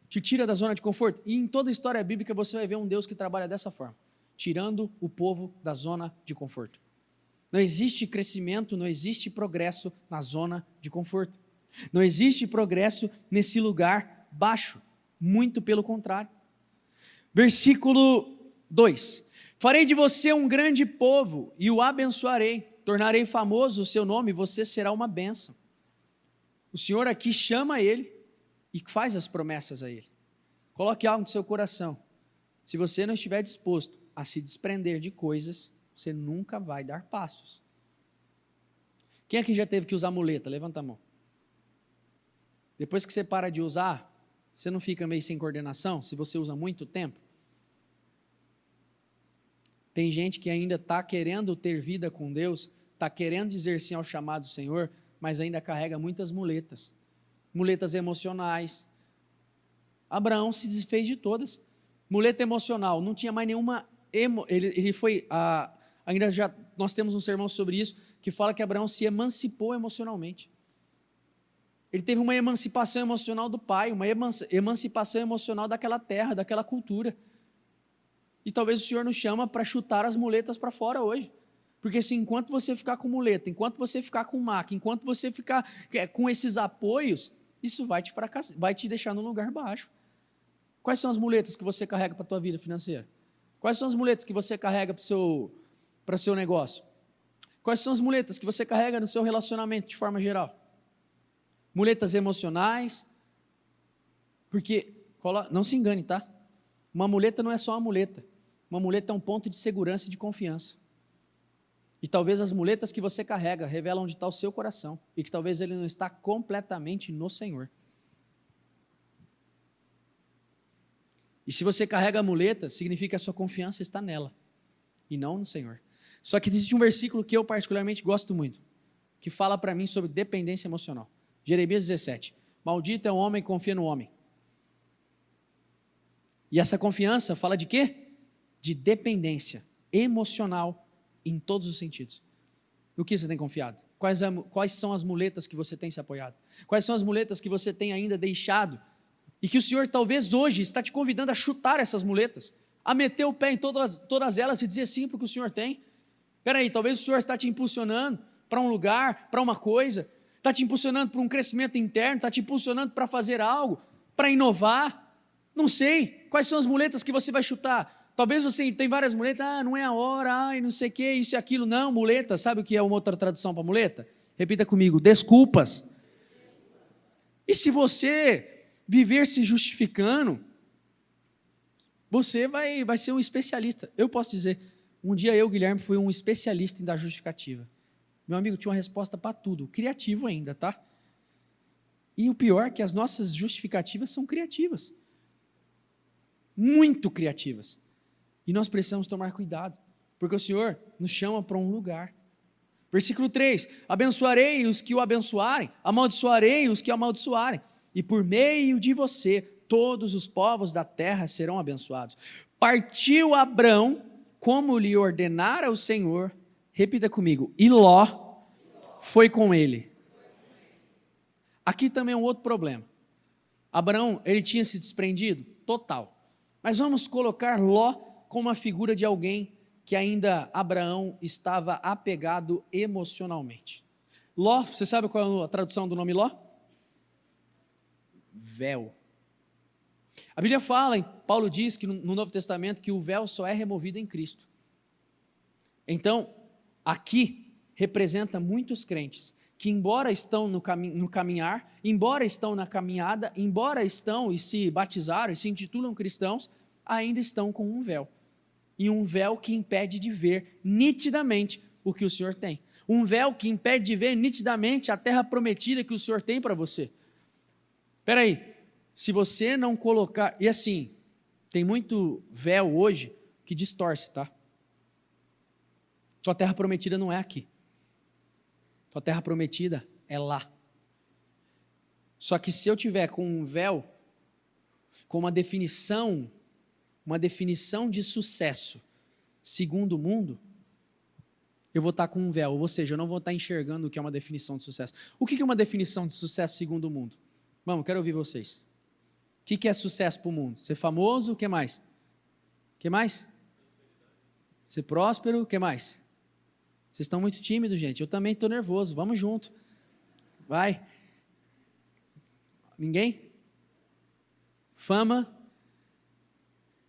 Speaker 1: te tira da zona de conforto? E em toda a história bíblica você vai ver um Deus que trabalha dessa forma, tirando o povo da zona de conforto. Não existe crescimento, não existe progresso na zona de conforto. Não existe progresso nesse lugar baixo, muito pelo contrário. Versículo 2: farei de você um grande povo e o abençoarei, tornarei famoso o seu nome e você será uma bênção. O Senhor aqui chama ele e faz as promessas a ele. Coloque algo no seu coração. Se você não estiver disposto a se desprender de coisas, você nunca vai dar passos. Quem aqui já teve que usar muleta? Levanta a mão. Depois que você para de usar, você não fica meio sem coordenação, se você usa muito tempo? Tem gente que ainda está querendo ter vida com Deus, está querendo dizer sim ao chamado do Senhor, mas ainda carrega muitas muletas. Muletas emocionais. Abraão se desfez de todas. Muleta emocional, não tinha mais nenhuma... Nós temos um sermão sobre isso, que fala que Abraão se emancipou emocionalmente. Ele teve uma emancipação emocional do pai, uma emancipação emocional daquela terra, daquela cultura. E talvez o Senhor nos chama para chutar as muletas para fora hoje. Porque se enquanto você ficar com muleta, enquanto você ficar com maca, enquanto você ficar com esses apoios, isso vai te fracassar, vai te deixar num lugar baixo. Quais são as muletas que você carrega para a tua vida financeira? Quais são as muletas que você carrega para o seu negócio? Quais são as muletas que você carrega no seu relacionamento de forma geral? Muletas emocionais, porque, não se engane, tá? Uma muleta não é só uma muleta. Uma muleta é um ponto de segurança e de confiança. E talvez as muletas que você carrega revelam onde está o seu coração e que talvez ele não está completamente no Senhor. E se você carrega a muleta, significa que a sua confiança está nela e não no Senhor. Só que existe um versículo que eu particularmente gosto muito, que fala para mim sobre dependência emocional. Jeremias 17. Maldito é o homem que confia no homem. E essa confiança fala de quê? De dependência emocional em todos os sentidos. No que você tem confiado? Quais são as muletas que você tem se apoiado? Quais são as muletas que você tem ainda deixado? E que o Senhor talvez hoje está te convidando a chutar essas muletas, a meter o pé em todas elas e dizer sim para o que o Senhor tem. Espera aí, talvez o Senhor está te impulsionando para um lugar, para uma coisa, está te impulsionando para um crescimento interno, está te impulsionando para fazer algo, para inovar. Não sei, quais são as muletas que você vai chutar? Talvez você tem várias muletas, não é a hora, não sei o que, isso e aquilo. Não, muleta, sabe o que é uma outra tradução para muleta? Repita comigo, desculpas. E se você viver se justificando, você vai ser um especialista. Eu posso dizer, um dia eu, Guilherme, fui um especialista em dar justificativa. Meu amigo tinha uma resposta para tudo, criativo ainda, tá? E o pior é que as nossas justificativas são criativas. Muito criativas. E nós precisamos tomar cuidado, porque o Senhor nos chama para um lugar. Versículo 3, abençoarei os que o abençoarem, amaldiçoarei os que o amaldiçoarem, e por meio de você, todos os povos da terra serão abençoados. Partiu Abrão, como lhe ordenara o Senhor, repita comigo, e Ló foi com ele. Aqui também é um outro problema. Abraão, ele tinha se desprendido? Total. Mas vamos colocar Ló como uma figura de alguém que ainda Abraão estava apegado emocionalmente. Ló, você sabe qual é a tradução do nome Ló? Véu. A Bíblia fala, Paulo diz que no Novo Testamento que o véu só é removido em Cristo. Então, aqui representa muitos crentes que embora estão no caminhar, embora estão na caminhada, embora estão e se batizaram e se intitulam cristãos, ainda estão com um véu. E um véu que impede de ver nitidamente o que o Senhor tem. Um véu que impede de ver nitidamente a terra prometida que o Senhor tem para você. Espera aí, se você não colocar... E assim, tem muito véu hoje que distorce, tá? Sua terra prometida não é aqui. Sua terra prometida é lá. Só que se eu tiver com um véu, com uma definição de sucesso, segundo o mundo, eu vou estar com um véu, ou seja, eu não vou estar enxergando o que é uma definição de sucesso. O que é uma definição de sucesso segundo o mundo? Vamos, quero ouvir vocês. O que é sucesso para o mundo? Ser famoso, o que mais? O que mais? Ser próspero, o que mais? Vocês estão muito tímidos, gente. Eu também estou nervoso. Vamos junto. Vai. Ninguém? Fama.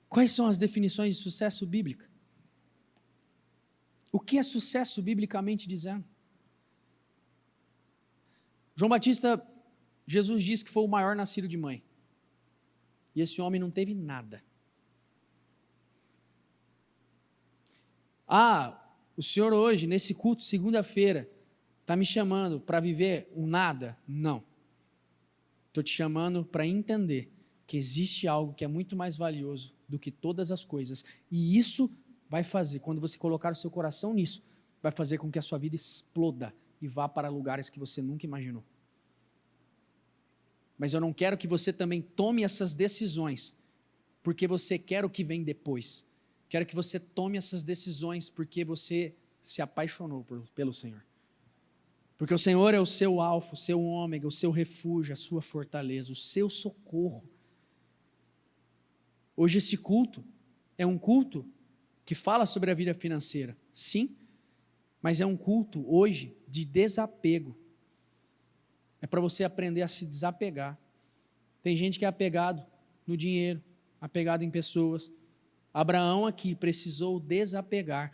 Speaker 1: Quais são as definições de sucesso bíblica? O que é sucesso biblicamente dizendo? João Batista, Jesus disse que foi o maior nascido de mãe. E esse homem não teve nada. O senhor hoje, nesse culto, segunda-feira, está me chamando para viver um nada? Não. Estou te chamando para entender que existe algo que é muito mais valioso do que todas as coisas. E isso vai fazer, quando você colocar o seu coração nisso, vai fazer com que a sua vida exploda e vá para lugares que você nunca imaginou. Mas eu não quero que você também tome essas decisões porque você quer o que vem depois. Quero que você tome essas decisões porque você se apaixonou pelo Senhor. Porque o Senhor é o seu alfa, o seu ômega, o seu refúgio, a sua fortaleza, o seu socorro. Hoje esse culto é um culto que fala sobre a vida financeira, sim, mas é um culto hoje de desapego. É para você aprender a se desapegar. Tem gente que é apegado no dinheiro, apegado em pessoas. Abraão aqui precisou desapegar.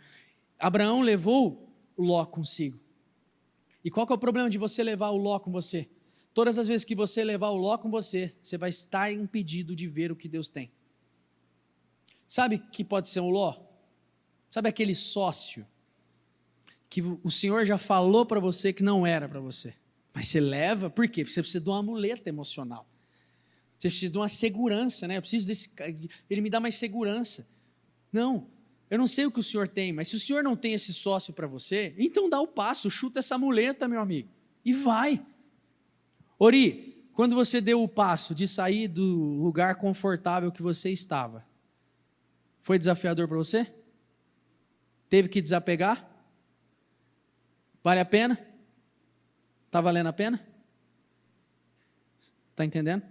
Speaker 1: Abraão levou o Ló consigo. E qual que é o problema de você levar o Ló com você? Todas as vezes que você levar o Ló com você, você vai estar impedido de ver o que Deus tem. Sabe que pode ser um Ló? Sabe aquele sócio que o Senhor já falou para você que não era para você? Mas você leva, por quê? Porque você precisa de uma muleta emocional. Você precisa de uma segurança, né? Eu preciso desse, ele me dá mais segurança. Não, eu não sei o que o Senhor tem, mas se o Senhor não tem esse sócio para você, então dá o passo, chuta essa muleta, meu amigo, e vai. Ori, quando você deu o passo de sair do lugar confortável que você estava, foi desafiador para você? Teve que desapegar? Vale a pena? Está valendo a pena? Está entendendo?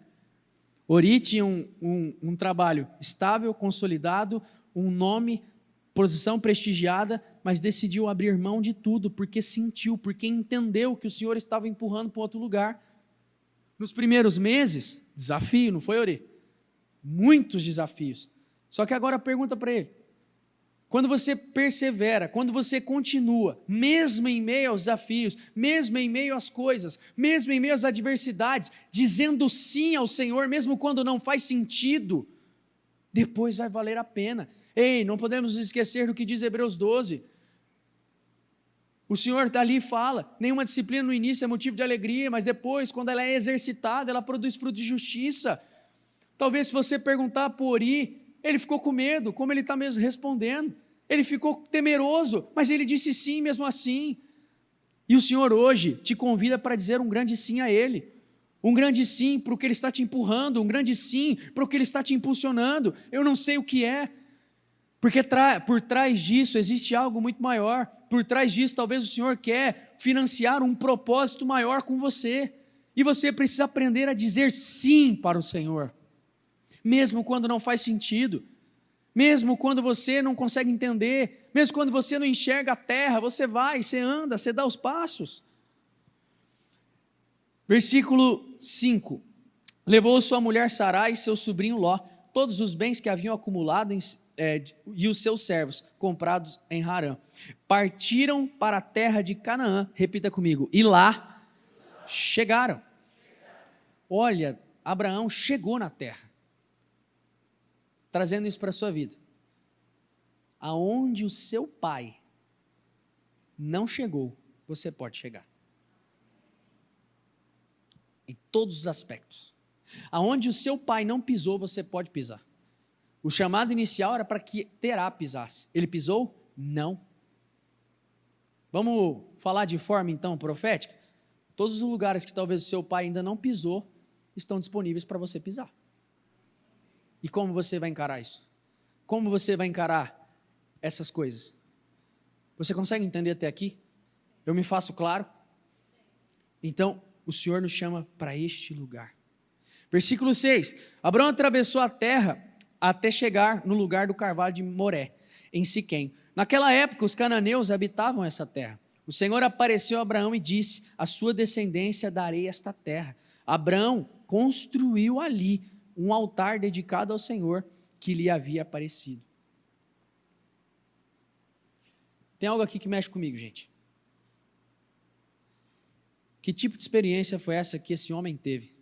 Speaker 1: Ori tinha um trabalho estável, consolidado, um nome, posição prestigiada, mas decidiu abrir mão de tudo, porque sentiu, porque entendeu que o Senhor estava empurrando para outro lugar. Nos primeiros meses, desafio, não foi, Ori? Muitos desafios. Só que agora pergunta para ele, quando você persevera, quando você continua, mesmo em meio aos desafios, mesmo em meio às coisas, mesmo em meio às adversidades, dizendo sim ao Senhor, mesmo quando não faz sentido, depois vai valer a pena. Ei, não podemos esquecer do que diz Hebreus 12. O Senhor ali fala, nenhuma disciplina no início é motivo de alegria, mas depois, quando ela é exercitada, ela produz fruto de justiça. Talvez se você perguntar por Ori, ele ficou com medo, como ele está mesmo respondendo. Ele ficou temeroso, mas ele disse sim mesmo assim. E o Senhor hoje te convida para dizer um grande sim a Ele. Um grande sim para o que Ele está te empurrando, um grande sim para o que Ele está te impulsionando. Eu não sei o que é, porque por trás disso existe algo muito maior. Por trás disso talvez o Senhor quer financiar um propósito maior com você. E você precisa aprender a dizer sim para o Senhor. Mesmo quando não faz sentido, mesmo quando você não consegue entender, mesmo quando você não enxerga a terra, você vai, você anda, você dá os passos. Versículo 5, levou sua mulher Sarai e seu sobrinho Ló, todos os bens que haviam acumulado e os seus servos, comprados em Harã, partiram para a terra de Canaã, repita comigo, e lá chegaram. Olha, Abraão chegou na terra. trazendo isso para a sua vida. Aonde o seu pai não chegou, você pode chegar. Em todos os aspectos. Aonde o seu pai não pisou, você pode pisar. O chamado inicial era para que Terá pisasse. Ele pisou? Não. Vamos falar de forma, então, profética? Todos os lugares que talvez o seu pai ainda não pisou, estão disponíveis para você pisar. E como você vai encarar isso? Como você vai encarar essas coisas? Você consegue entender até aqui? Eu me faço claro? Então, o Senhor nos chama para este lugar. Versículo 6. Abraão atravessou a terra até chegar no lugar do carvalho de Moré, em Siquém. Naquela época, os cananeus habitavam essa terra. O Senhor apareceu a Abraão e disse: a sua descendência darei esta terra. Abraão construiu ali um altar dedicado ao Senhor que lhe havia aparecido. Tem algo aqui que mexe comigo, gente. Que tipo de experiência foi essa que esse homem teve?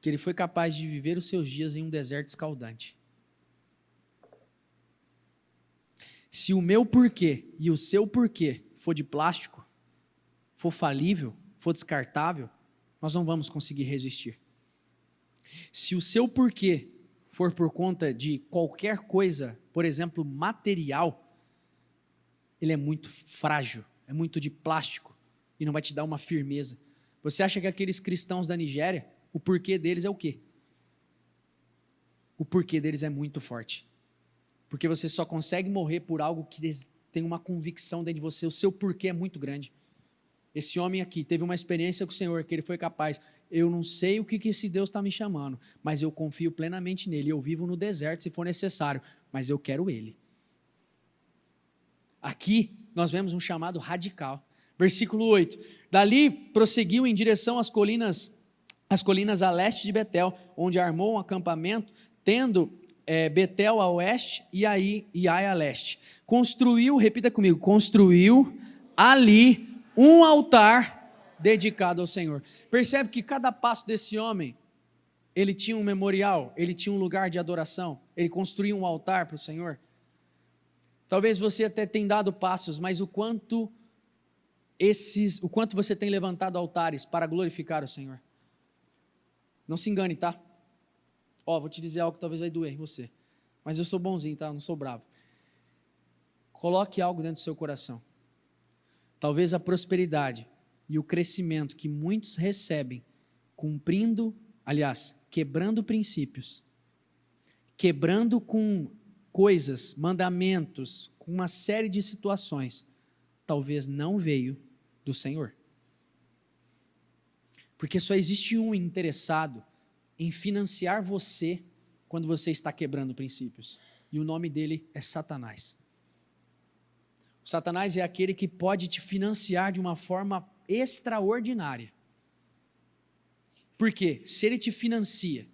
Speaker 1: Que ele foi capaz de viver os seus dias em um deserto escaldante. Se o meu porquê e o seu porquê for de plástico, for falível, for descartável, nós não vamos conseguir resistir. Se o seu porquê for por conta de qualquer coisa, por exemplo, material, ele é muito frágil, é muito de plástico e não vai te dar uma firmeza. Você acha que aqueles cristãos da Nigéria, o porquê deles é o quê? O porquê deles é muito forte. Porque você só consegue morrer por algo que tem uma convicção dentro de você, o seu porquê é muito grande. Esse homem aqui teve uma experiência com o Senhor, que ele foi capaz, eu não sei o que esse Deus está me chamando, mas eu confio plenamente nele, eu vivo no deserto se for necessário, mas eu quero ele. Aqui nós vemos um chamado radical. Versículo 8, dali prosseguiu em direção às colinas a leste de Betel, onde armou um acampamento, tendo Betel a oeste e Ai a leste. Construiu, repita comigo, construiu ali um altar dedicado ao Senhor. Percebe que cada passo desse homem, ele tinha um memorial, ele tinha um lugar de adoração, ele construiu um altar para o Senhor. Talvez você até tenha dado passos, mas o quanto você tem levantado altares para glorificar o Senhor? Não se engane, tá? Vou te dizer algo que talvez vai doer em você, mas eu sou bonzinho, tá? Eu não sou bravo. Coloque algo dentro do seu coração. Talvez a prosperidade e o crescimento que muitos recebem, quebrando princípios, quebrando com coisas, mandamentos, com uma série de situações, talvez não veio do Senhor. Porque só existe um interessado em financiar você quando você está quebrando princípios. E o nome dele é Satanás. O Satanás é aquele que pode te financiar de uma forma extraordinária. Porque se ele te financia,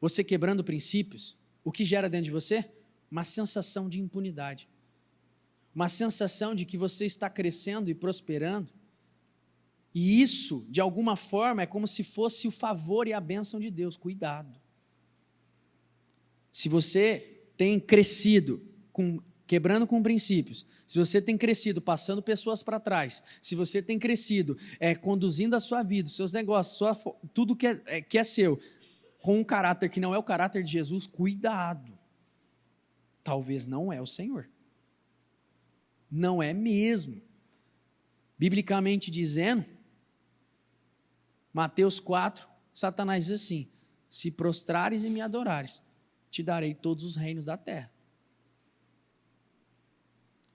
Speaker 1: você quebrando princípios, o que gera dentro de você? Uma sensação de impunidade. Uma sensação de que você está crescendo e prosperando. E isso, de alguma forma, é como se fosse o favor e a bênção de Deus. Cuidado. Se você tem crescido quebrando com princípios, se você tem crescido passando pessoas para trás, se você tem crescido conduzindo a sua vida, os seus negócios, tudo que é seu, com um caráter que não é o caráter de Jesus, cuidado. Talvez não é o Senhor. Não é mesmo. Biblicamente dizendo, Mateus 4, Satanás diz assim: se prostrares e me adorares, te darei todos os reinos da terra.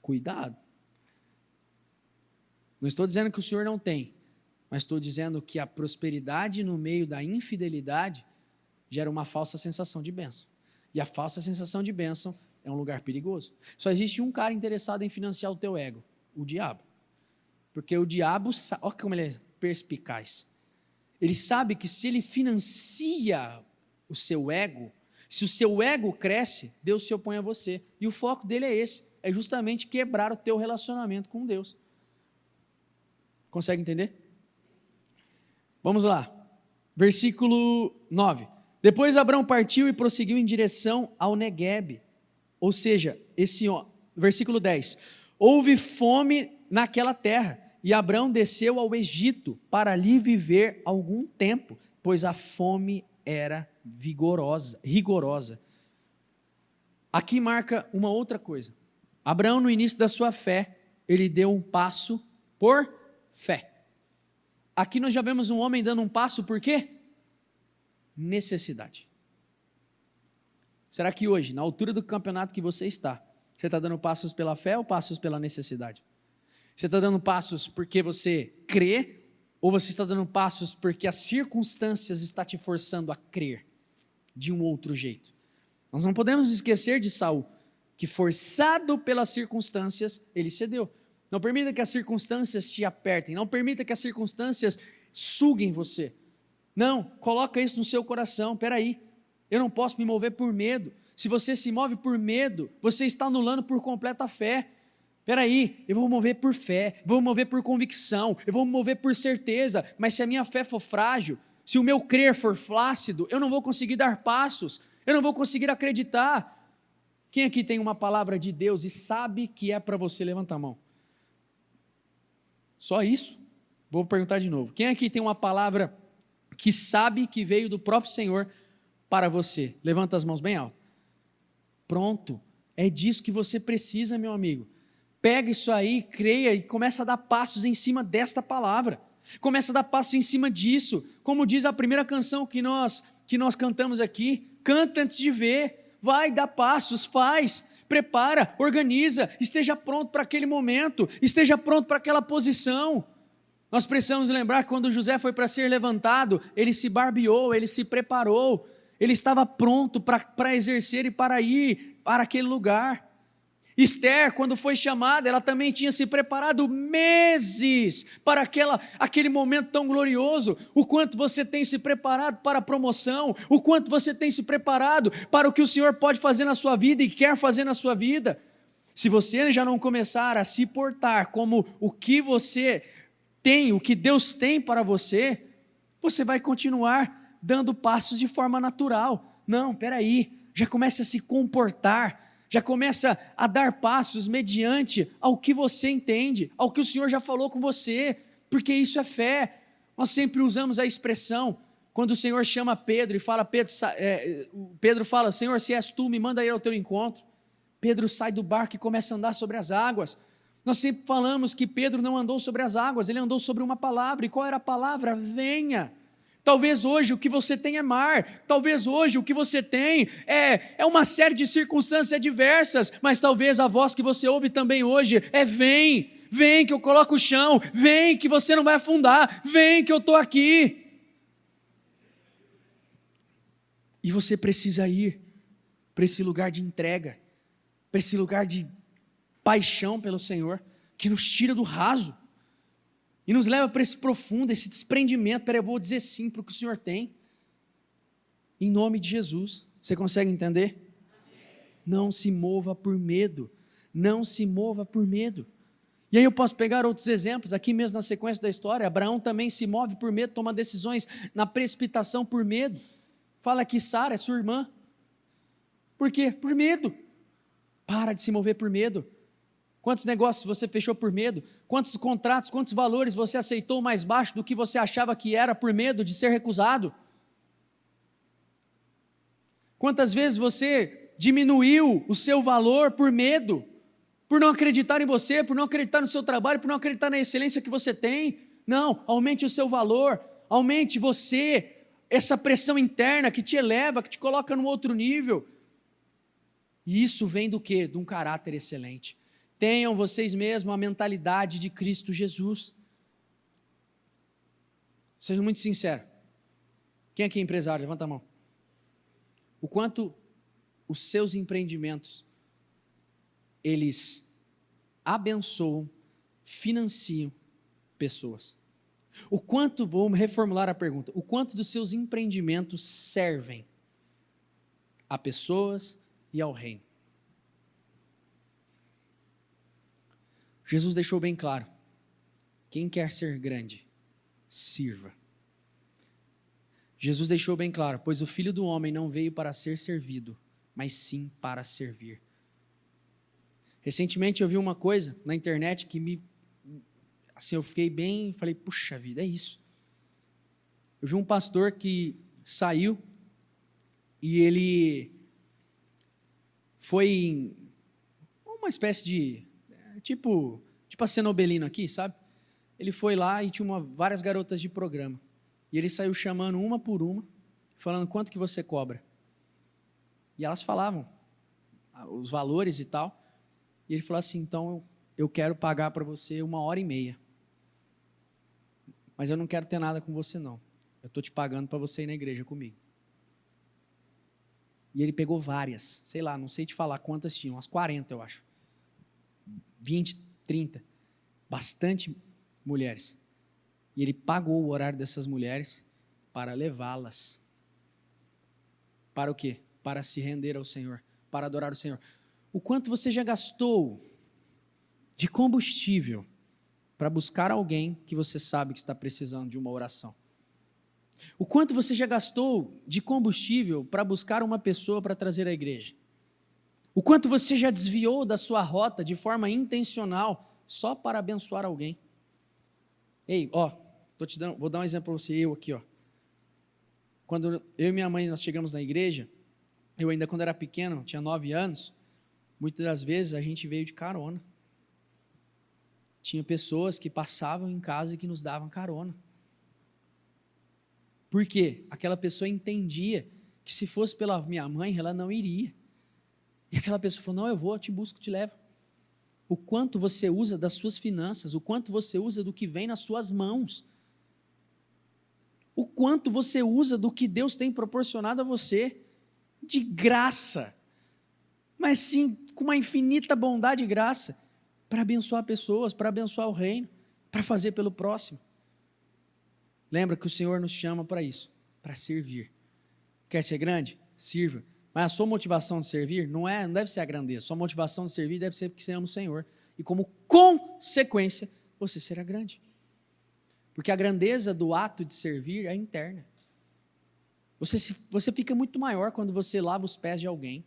Speaker 1: Cuidado. Não estou dizendo que o Senhor não tem, mas estou dizendo que a prosperidade no meio da infidelidade gera uma falsa sensação de bênção. E a falsa sensação de bênção é um lugar perigoso. Só existe um cara interessado em financiar o teu ego, o diabo. Porque o diabo, olha como ele é perspicaz. Ele sabe que se ele financia o seu ego, se o seu ego cresce, Deus se opõe a você. E o foco dele é esse, é justamente quebrar o teu relacionamento com Deus. Consegue entender? Vamos lá. Versículo 9. Depois Abraão partiu e prosseguiu em direção ao Neguebe. Ou seja, versículo 10. Houve fome naquela terra, e Abraão desceu ao Egito para ali viver algum tempo, pois a fome era rigorosa. Aqui marca uma outra coisa. Abraão, no início da sua fé, ele deu um passo por fé. Aqui nós já vemos um homem dando um passo por quê? Necessidade. Será que hoje, na altura do campeonato que você está dando passos pela fé ou passos pela necessidade? Você está dando passos porque você crê, ou você está dando passos porque as circunstâncias estão te forçando a crer de um outro jeito? Nós não podemos esquecer de Saul, que forçado pelas circunstâncias, ele cedeu. Não permita que as circunstâncias te apertem, não permita que as circunstâncias suguem você. Não, coloca isso no seu coração. Peraí, eu não posso me mover por medo. Se você se move por medo, você está anulando por completa fé. Peraí, eu vou mover por fé, vou mover por convicção, eu vou mover por certeza, mas se a minha fé for frágil, se o meu crer for flácido, eu não vou conseguir dar passos, eu não vou conseguir acreditar. Quem aqui tem uma palavra de Deus e sabe que é para você? Levanta a mão. Só isso? Vou perguntar de novo. Quem aqui tem uma palavra que sabe que veio do próprio Senhor para você? Levanta as mãos bem alto. Pronto, é disso que você precisa, meu amigo. Pega isso aí, creia e começa a dar passos em cima desta palavra. Começa a dar passos em cima disso. Como diz a primeira canção que nós cantamos aqui, canta antes de ver, vai, dá passos, faz, prepara, organiza, esteja pronto para aquele momento, esteja pronto para aquela posição. Nós precisamos lembrar que quando José foi para ser levantado, ele se barbeou, ele se preparou, ele estava pronto para exercer e para ir para aquele lugar. Esther, quando foi chamada, ela também tinha se preparado meses para aquele momento tão glorioso. O quanto você tem se preparado para a promoção, o quanto você tem se preparado para o que o Senhor pode fazer na sua vida e quer fazer na sua vida. Se você já não começar a se portar como o que você tem, o que Deus tem para você, você vai continuar dando passos de forma natural. Não, peraí, já começa a se comportar, já começa a dar passos mediante ao que você entende, ao que o Senhor já falou com você, porque isso é fé. Nós sempre usamos a expressão, quando o Senhor chama Pedro e fala, Pedro fala, Senhor, se és tu, me manda ir ao teu encontro. Pedro sai do barco e começa a andar sobre as águas. Nós sempre falamos que Pedro não andou sobre as águas, ele andou sobre uma palavra, e qual era a palavra? Venha. Talvez hoje o que você tem é mar, talvez hoje o que você tem é uma série de circunstâncias adversas, mas talvez a voz que você ouve também hoje é vem, vem que eu coloco o chão, vem que você não vai afundar, vem que eu estou aqui. E você precisa ir para esse lugar de entrega, para esse lugar de paixão pelo Senhor, que nos tira do raso, e nos leva para esse profundo, esse desprendimento. Peraí, eu vou dizer sim para o que o Senhor tem, em nome de Jesus. Você consegue entender? Não se mova por medo, não se mova por medo. E aí eu posso pegar outros exemplos, aqui mesmo na sequência da história. Abraão também se move por medo, toma decisões na precipitação por medo. Fala que Sara é sua irmã. Por quê? Por medo. Para de se mover por medo. Quantos negócios você fechou por medo? Quantos contratos, quantos valores você aceitou mais baixo do que você achava que era por medo de ser recusado? Quantas vezes você diminuiu o seu valor por medo? Por não acreditar em você, por não acreditar no seu trabalho, por não acreditar na excelência que você tem? Não, aumente o seu valor, aumente você, essa pressão interna que te eleva, que te coloca num outro nível. E isso vem do quê? De um caráter excelente. Tenham vocês mesmos a mentalidade de Cristo Jesus. Seja muito sincero. Quem aqui é empresário? Levanta a mão. O quanto os seus empreendimentos, eles abençoam, financiam pessoas. O quanto, vamos reformular a pergunta, o quanto dos seus empreendimentos servem a pessoas e ao reino? Jesus deixou bem claro, quem quer ser grande, sirva. Jesus deixou bem claro: pois o Filho do Homem não veio para ser servido, mas sim para servir. Recentemente eu vi uma coisa na internet que eu fiquei bem, falei, puxa vida, é isso. Eu vi um pastor que saiu e ele foi em uma espécie de, tipo a Cenobelino aqui, sabe? Ele foi lá e tinha várias garotas de programa. E ele saiu chamando uma por uma, falando quanto que você cobra. E elas falavam os valores e tal. E ele falou assim: então eu quero pagar para você 1h30. Mas eu não quero ter nada com você não. Eu estou te pagando para você ir na igreja comigo. E ele pegou várias, sei lá, não sei te falar quantas tinham, umas 40 eu acho. 20, 30. Bastante mulheres. E ele pagou o horário dessas mulheres para levá-las. Para o quê? Para se render ao Senhor, para adorar o Senhor. O quanto você já gastou de combustível para buscar alguém que você sabe que está precisando de uma oração? O quanto você já gastou de combustível para buscar uma pessoa para trazer à igreja? O quanto você já desviou da sua rota de forma intencional só para abençoar alguém? Ei, vou dar um exemplo para você, eu aqui, Quando eu e minha mãe nós chegamos na igreja, eu ainda quando era pequeno, tinha 9 anos, muitas das vezes a gente veio de carona. Tinha pessoas que passavam em casa e que nos davam carona. Por quê? Aquela pessoa entendia que se fosse pela minha mãe, ela não iria. E aquela pessoa falou: não, eu vou, eu te busco, te levo. O quanto você usa das suas finanças, o quanto você usa do que vem nas suas mãos, o quanto você usa do que Deus tem proporcionado a você, de graça, mas sim com uma infinita bondade e graça, para abençoar pessoas, para abençoar o reino, para fazer pelo próximo. Lembra que o Senhor nos chama para isso, para servir. Quer ser grande? Sirva. Mas a sua motivação de servir não deve ser a grandeza. Sua motivação de servir deve ser porque você ama o Senhor. E como consequência, você será grande. Porque a grandeza do ato de servir é interna. Você fica muito maior quando você lava os pés de alguém.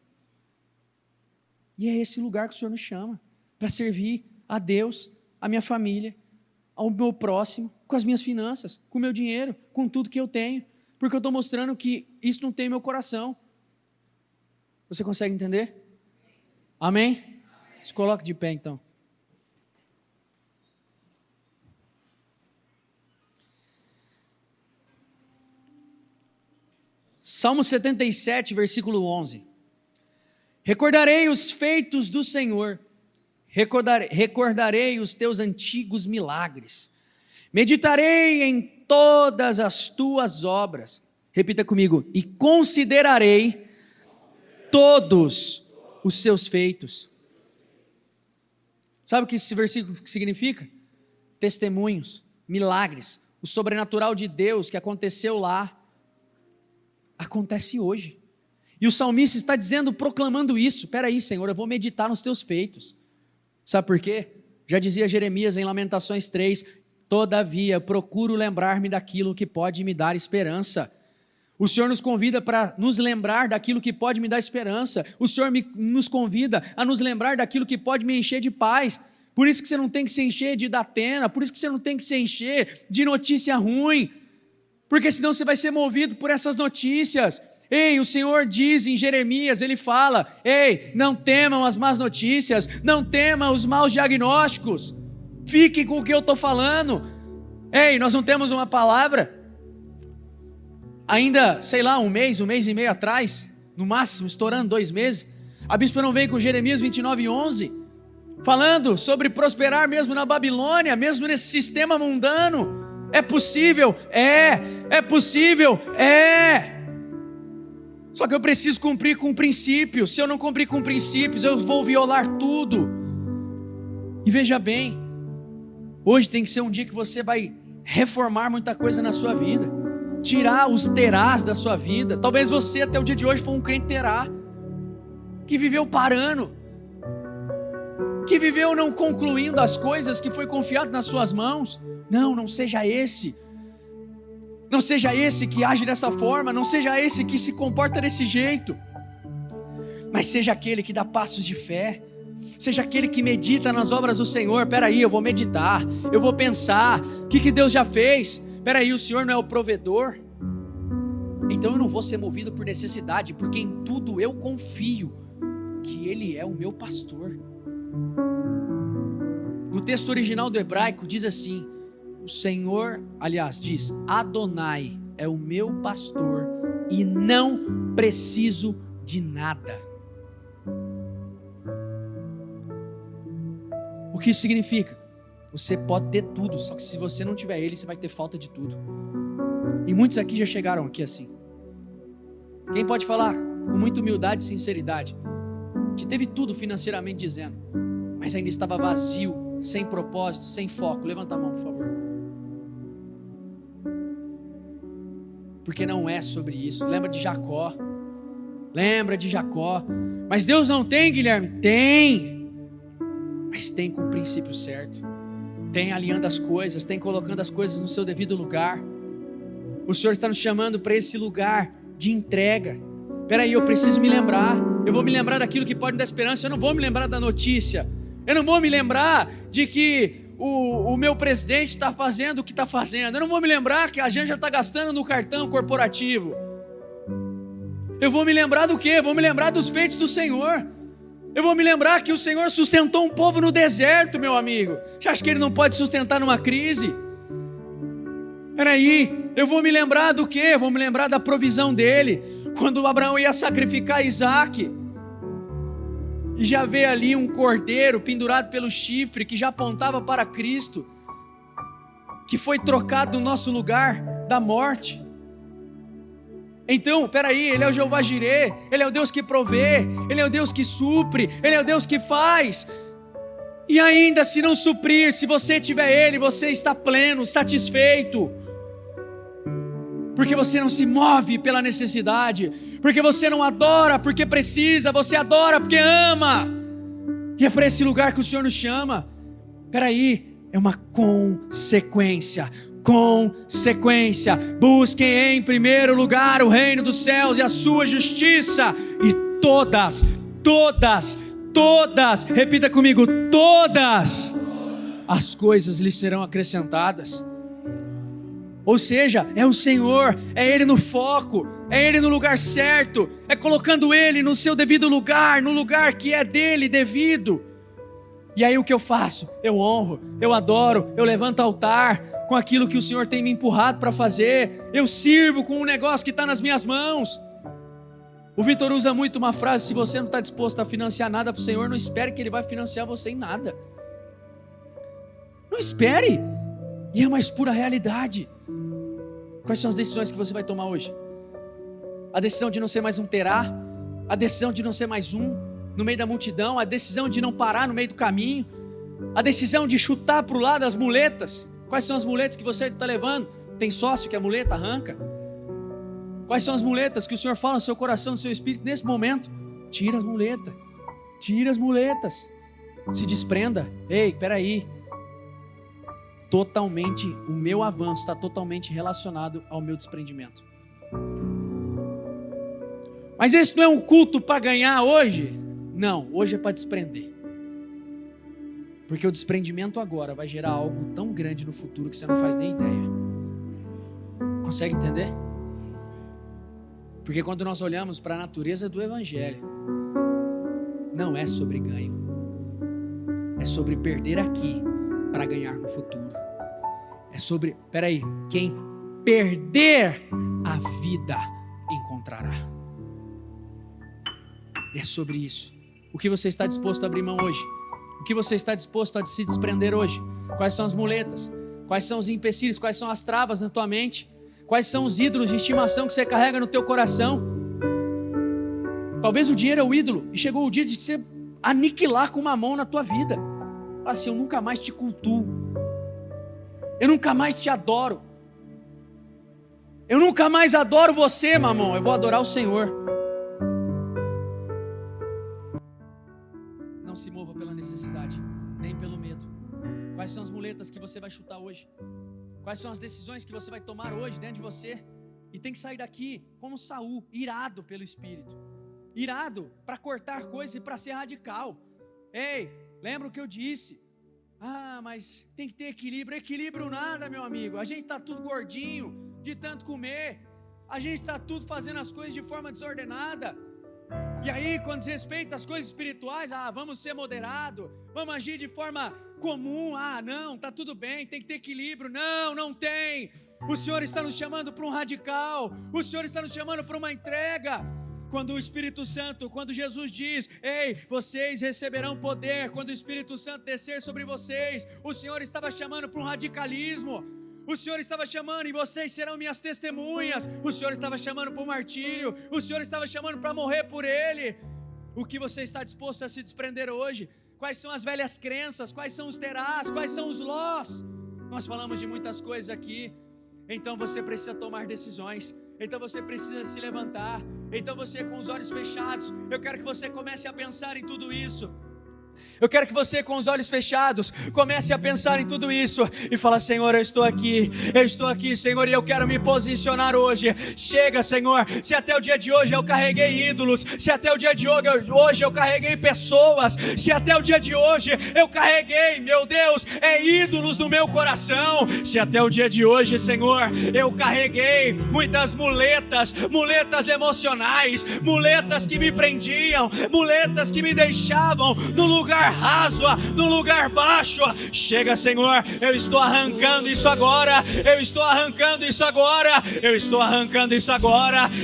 Speaker 1: E é esse lugar que o Senhor nos chama, para servir a Deus, a minha família, ao meu próximo, com as minhas finanças, com o meu dinheiro, com tudo que eu tenho. Porque eu estou mostrando que isso não tem no meu coração. Você consegue entender? Amém? Se coloque de pé então. Salmo 77, versículo 11. Recordarei os feitos do Senhor, recordarei os teus antigos milagres, meditarei em todas as tuas obras. Repita comigo: e considerarei todos os seus feitos. Sabe o que esse versículo significa? Testemunhos, milagres, o sobrenatural de Deus que aconteceu lá, acontece hoje. E o salmista está dizendo, proclamando isso: espera aí, Senhor, eu vou meditar nos teus feitos. Sabe por quê? Já dizia Jeremias em Lamentações 3, todavia procuro lembrar-me daquilo que pode me dar esperança. O Senhor nos convida para nos lembrar daquilo que pode me dar esperança. O Senhor nos convida a nos lembrar daquilo que pode me encher de paz. Por isso que você não tem que se encher de datena, por isso que você não tem que se encher de notícia ruim, porque senão você vai ser movido por essas notícias. Ei, o Senhor diz em Jeremias, Ele fala: ei, não temam as más notícias, não temam os maus diagnósticos, fiquem com o que eu estou falando. Ei, nós não temos uma palavra? Ainda, sei lá, um mês e meio atrás, no máximo, estourando 2 meses, a bispa não veio com Jeremias 29:11, falando sobre prosperar mesmo na Babilônia, mesmo nesse sistema mundano. É possível? É possível? Só que eu preciso cumprir com princípios. Se eu não cumprir com princípios, eu vou violar tudo. E veja bem, hoje tem que ser um dia que você vai reformar muita coisa na sua vida, tirar os terás da sua vida. Talvez você até o dia de hoje foi um crente terá, que viveu parando, que viveu não concluindo as coisas que foi confiado nas suas mãos. Não seja esse. Não seja esse que age dessa forma, não seja esse que se comporta desse jeito, mas seja aquele que dá passos de fé, seja aquele que medita nas obras do Senhor. Peraí, eu vou meditar, eu vou pensar, o que Deus já fez? Peraí, o Senhor não é o provedor? Então eu não vou ser movido por necessidade, porque em tudo eu confio que Ele é o meu pastor. No texto original do hebraico diz assim: o Senhor, aliás, diz: Adonai é o meu pastor e não preciso de nada. O que isso significa? Você pode ter tudo, só que se você não tiver Ele, você vai ter falta de tudo. E muitos aqui já chegaram aqui assim. Quem pode falar com muita humildade e sinceridade que teve tudo financeiramente dizendo, mas ainda estava vazio, sem propósito, sem foco? Levanta a mão, por favor. Porque não é sobre isso. Lembra de Jacó. Mas Deus não tem, Guilherme? Tem. Mas tem com o princípio certo. Tem alinhando as coisas, tem colocando as coisas no seu devido lugar. O Senhor está nos chamando para esse lugar de entrega. Peraí, eu preciso me lembrar. Eu vou me lembrar daquilo que pode me dar esperança. Eu não vou me lembrar da notícia. Eu não vou me lembrar de que o meu presidente está fazendo o que está fazendo. Eu não vou me lembrar que a gente já está gastando no cartão corporativo. Eu vou me lembrar do quê? Eu vou me lembrar dos feitos do Senhor. Eu vou me lembrar que o Senhor sustentou um povo no deserto, meu amigo. Você acha que Ele não pode sustentar numa crise? Peraí, eu vou me lembrar do quê? Eu vou me lembrar da provisão dEle. Quando Abraão ia sacrificar Isaac, e já vê ali um cordeiro pendurado pelo chifre, que já apontava para Cristo, que foi trocado no nosso lugar da morte. Então, peraí, Ele é o Jeová Jirê, Ele é o Deus que provê, Ele é o Deus que supre, Ele é o Deus que faz. E ainda, se não suprir, se você tiver Ele, você está pleno, satisfeito, porque você não se move pela necessidade, porque você não adora porque precisa, você adora porque ama. E é para esse lugar que o Senhor nos chama. Peraí, é uma consequência. Busquem em primeiro lugar o reino dos céus e a sua justiça, e todas, repita comigo, todas as coisas lhe serão acrescentadas. Ou seja, é o Senhor, é Ele no foco, é Ele no lugar certo, é colocando Ele no seu devido lugar, no lugar que é dele devido. E aí o que eu faço? Eu honro, eu adoro, eu levanto altar com aquilo que o Senhor tem me empurrado para fazer, eu sirvo com um negócio que está nas minhas mãos. O Vitor usa muito uma frase: se você não está disposto a financiar nada para o Senhor, não espere que Ele vai financiar você em nada. Não espere. E é a mais pura realidade. Quais são as decisões que você vai tomar hoje? A decisão de não ser mais um terá, a decisão de não ser mais um no meio da multidão, a decisão de não parar no meio do caminho, a decisão de chutar para o lado as muletas. Quais são as muletas que você está levando? Tem sócio que a muleta arranca? Quais são as muletas que o Senhor fala no seu coração, no seu espírito nesse momento? Tira as muletas, se desprenda. Ei, peraí, totalmente, o meu avanço está totalmente relacionado ao meu desprendimento. Mas esse não é um culto para ganhar hoje? Não, hoje é para desprender. Porque o desprendimento agora vai gerar algo tão grande no futuro que você não faz nem ideia. Consegue entender? Porque quando nós olhamos para a natureza do Evangelho, não é sobre ganho, é sobre perder aqui para ganhar no futuro. É sobre, quem perder a vida encontrará. É sobre isso. O que você está disposto a abrir mão hoje? O que você está disposto a se desprender hoje? Quais são as muletas? Quais são os empecilhos? Quais são as travas na tua mente? Quais são os ídolos de estimação que você carrega no teu coração? Talvez o dinheiro é o ídolo e chegou o dia de você aniquilar com uma mão na tua vida. Fala assim: eu nunca mais te cultuo, eu nunca mais te adoro, eu nunca mais adoro você, mamão, eu vou adorar o Senhor. Não se mova pela necessidade, nem pelo medo. Quais são as muletas que você vai chutar hoje? Quais são as decisões que você vai tomar hoje dentro de você? E tem que sair daqui como Saul, irado pelo Espírito. Irado para cortar coisas e para ser radical. Ei, lembra o que eu disse? Mas tem que ter equilíbrio. Equilíbrio nada, meu amigo. A gente está tudo gordinho, de tanto comer. A gente está tudo fazendo as coisas de forma desordenada. E aí, quando desrespeita as coisas espirituais, vamos ser moderados, vamos agir de forma comum. Não, está tudo bem, tem que ter equilíbrio. Não, não tem. O Senhor está nos chamando para um radical. O Senhor está nos chamando para uma entrega. Quando o Espírito Santo, quando Jesus diz: ei, vocês receberão poder quando o Espírito Santo descer sobre vocês, o Senhor estava chamando para um radicalismo. O Senhor estava chamando, e vocês serão minhas testemunhas. O Senhor estava chamando para o martírio. O Senhor estava chamando para morrer por Ele. O que você está disposto a se desprender hoje? Quais são as velhas crenças? Quais são os terás? Quais são os lós? Nós falamos de muitas coisas aqui. Então você precisa tomar decisões. Então você precisa se levantar. Então você, com os olhos fechados, eu quero que você comece a pensar em tudo isso. Eu quero que você, com os olhos fechados, comece a pensar em tudo isso e fala: Senhor, eu estou aqui, Senhor, e eu quero me posicionar hoje. Chega, Senhor, se até o dia de hoje eu carreguei ídolos, se até o dia de hoje eu carreguei pessoas, se até o dia de hoje eu carreguei, meu Deus, ídolos no meu coração, se até o dia de hoje, Senhor, eu carreguei muitas muletas emocionais, muletas que me prendiam, muletas que me deixavam no lugar raso, no lugar baixo. Chega, Senhor, eu estou arrancando isso agora.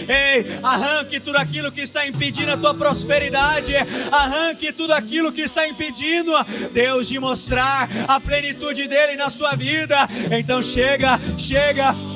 Speaker 1: Ei, arranque tudo aquilo que está impedindo a tua prosperidade. Arranque tudo aquilo que está impedindo Deus de mostrar a plenitude dele na sua vida. Então chega.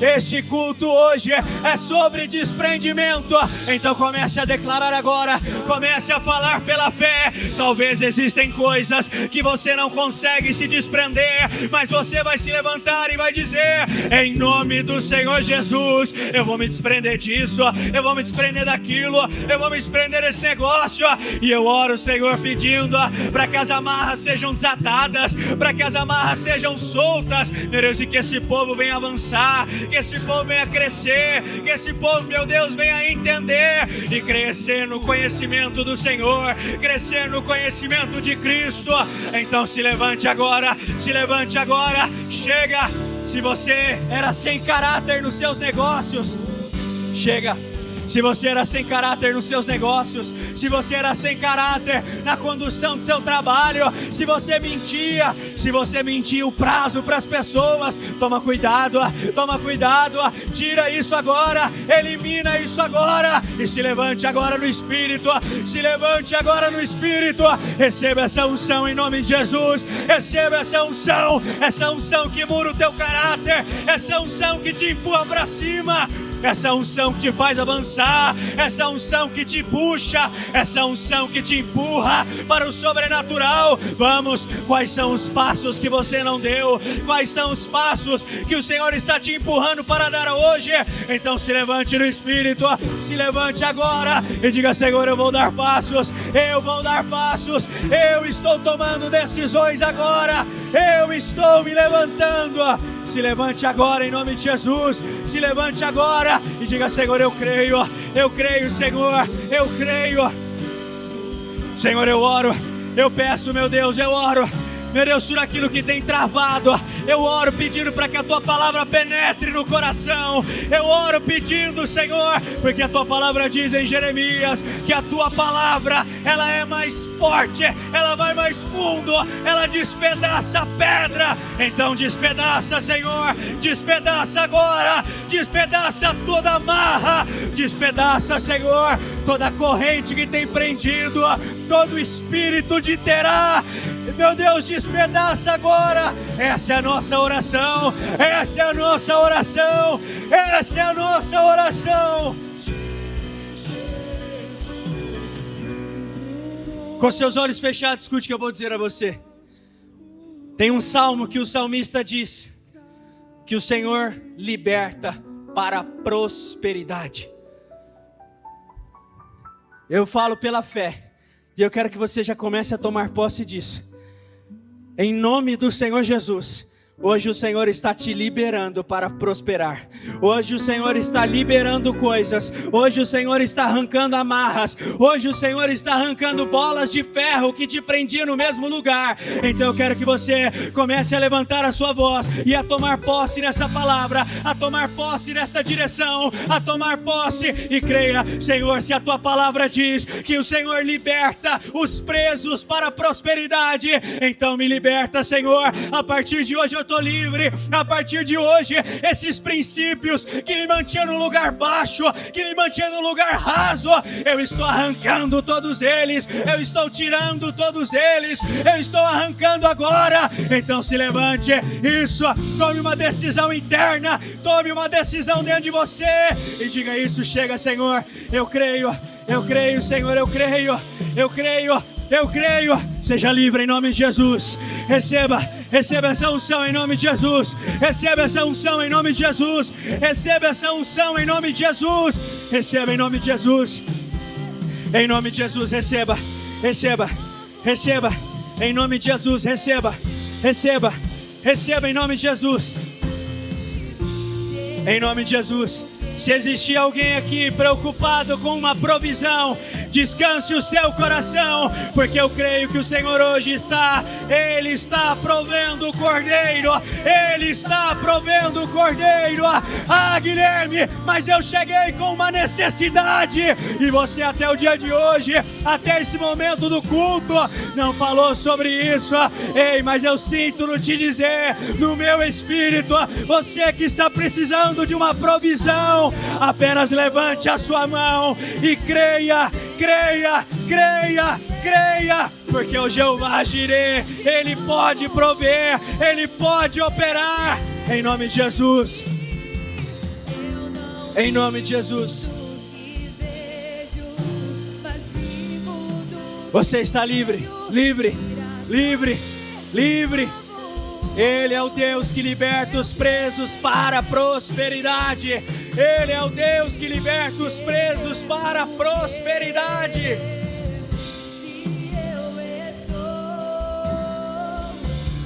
Speaker 1: Este culto hoje é sobre desprendimento. Então comece a declarar agora, comece a falar pela fé. Talvez existem coisas que você não consegue se desprender, mas você vai se levantar e vai dizer: em nome do Senhor Jesus, eu vou me desprender disso, eu vou me desprender daquilo, eu vou me desprender desse negócio. E eu oro, Senhor, pedindo para que as amarras sejam desatadas, para que as amarras sejam soltas, meu Deus, e que esse povo venha avançar, que esse povo venha crescer, que esse povo, meu Deus, venha entender e crescer no conhecimento do Senhor, crescer no conhecimento de Cristo. Então se levante agora. Chega. Se você era sem caráter nos seus negócios, chega. Se você era sem caráter nos seus negócios, se você era sem caráter na condução do seu trabalho, se você mentia o prazo para as pessoas, toma cuidado, tira isso agora, elimina isso agora, e se levante agora no Espírito, receba essa unção em nome de Jesus, receba essa unção que muda o teu caráter, essa unção que te empurra para cima, essa unção que te faz avançar, essa unção que te puxa, essa unção que te empurra para o sobrenatural. Vamos, quais são os passos que você não deu? Quais são os passos que o Senhor está te empurrando para dar hoje? Então se levante no Espírito, se levante agora e diga: Senhor, eu vou dar passos, eu estou tomando decisões agora, eu estou me levantando. Se levante agora em nome de Jesus, se levante agora e diga: Senhor, eu creio, Senhor, eu creio. Senhor, eu oro, eu peço, meu Deus, meu Deus, tudo aquilo que tem travado, eu oro pedindo para que a tua palavra penetre no coração. Eu oro pedindo, Senhor, porque a tua palavra diz em Jeremias que a tua palavra, ela é mais forte, ela vai mais fundo, ela despedaça a pedra. Então despedaça, Senhor, despedaça agora, despedaça toda amarra, despedaça, Senhor, toda corrente que tem prendido, todo espírito de terá, meu Deus, despedaça agora. Essa é a nossa oração, Com seus olhos fechados, escute o que eu vou dizer a você. Tem um salmo que o salmista diz que o Senhor liberta para a prosperidade. Eu falo pela fé, e eu quero que você já comece a tomar posse disso. Em nome do Senhor Jesus,
Speaker 2: Hoje o Senhor está te liberando para prosperar. Hoje o Senhor está liberando coisas. Hoje o Senhor está arrancando amarras. Hoje o Senhor está arrancando bolas de ferro que te prendiam no mesmo lugar. Então eu quero que você comece a levantar a sua voz e a tomar posse nessa palavra, a tomar posse nesta direção, a tomar posse e creia: Senhor, se a tua palavra diz que o Senhor liberta os presos para a prosperidade, então me liberta, Senhor. A partir de hoje eu estou livre. A partir de hoje, esses princípios que me mantinham no lugar baixo, que me mantinham no lugar raso, eu estou arrancando todos eles, eu estou tirando todos eles, eu estou arrancando agora. Então se levante, isso, tome uma decisão interna, tome uma decisão dentro de você e diga isso: chega, Senhor, eu creio, Senhor, eu creio. Seja livre em nome de Jesus. Receba essa unção em nome de Jesus. Receba essa unção em nome de Jesus. Receba essa unção em nome de Jesus. Receba em nome de Jesus. Em nome de Jesus, receba. Em nome de Jesus, receba em nome de Jesus. Em nome de Jesus. Se existir alguém aqui preocupado com uma provisão, descanse o seu coração, porque eu creio que o Senhor hoje Ele está provendo o Cordeiro, Ele está provendo o Cordeiro. Ah, Guilherme, mas eu cheguei com uma necessidade, e você até o dia de hoje, até esse momento do culto, não falou sobre isso. Ei, mas eu sinto no te dizer, no meu espírito, você que está precisando de uma provisão, apenas levante a sua mão e creia, porque o Jeová Jireh, Ele pode prover, Ele pode operar, em nome de Jesus. Em nome de Jesus. Você está livre. Ele é o Deus que liberta os presos para a prosperidade. Ele é o Deus que liberta os presos para a prosperidade. Se eu estou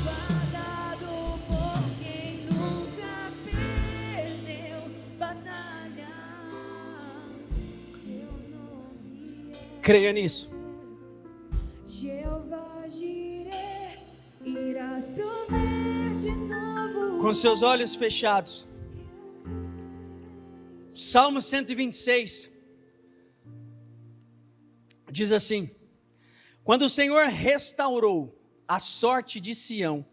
Speaker 2: guardado por quem nunca perdeu batalhas, seu nome é... Creia nisso. Jeová Jireh, irás prover de novo. Com seus olhos fechados. Salmo 126 diz assim: quando o Senhor restaurou a sorte de Sião,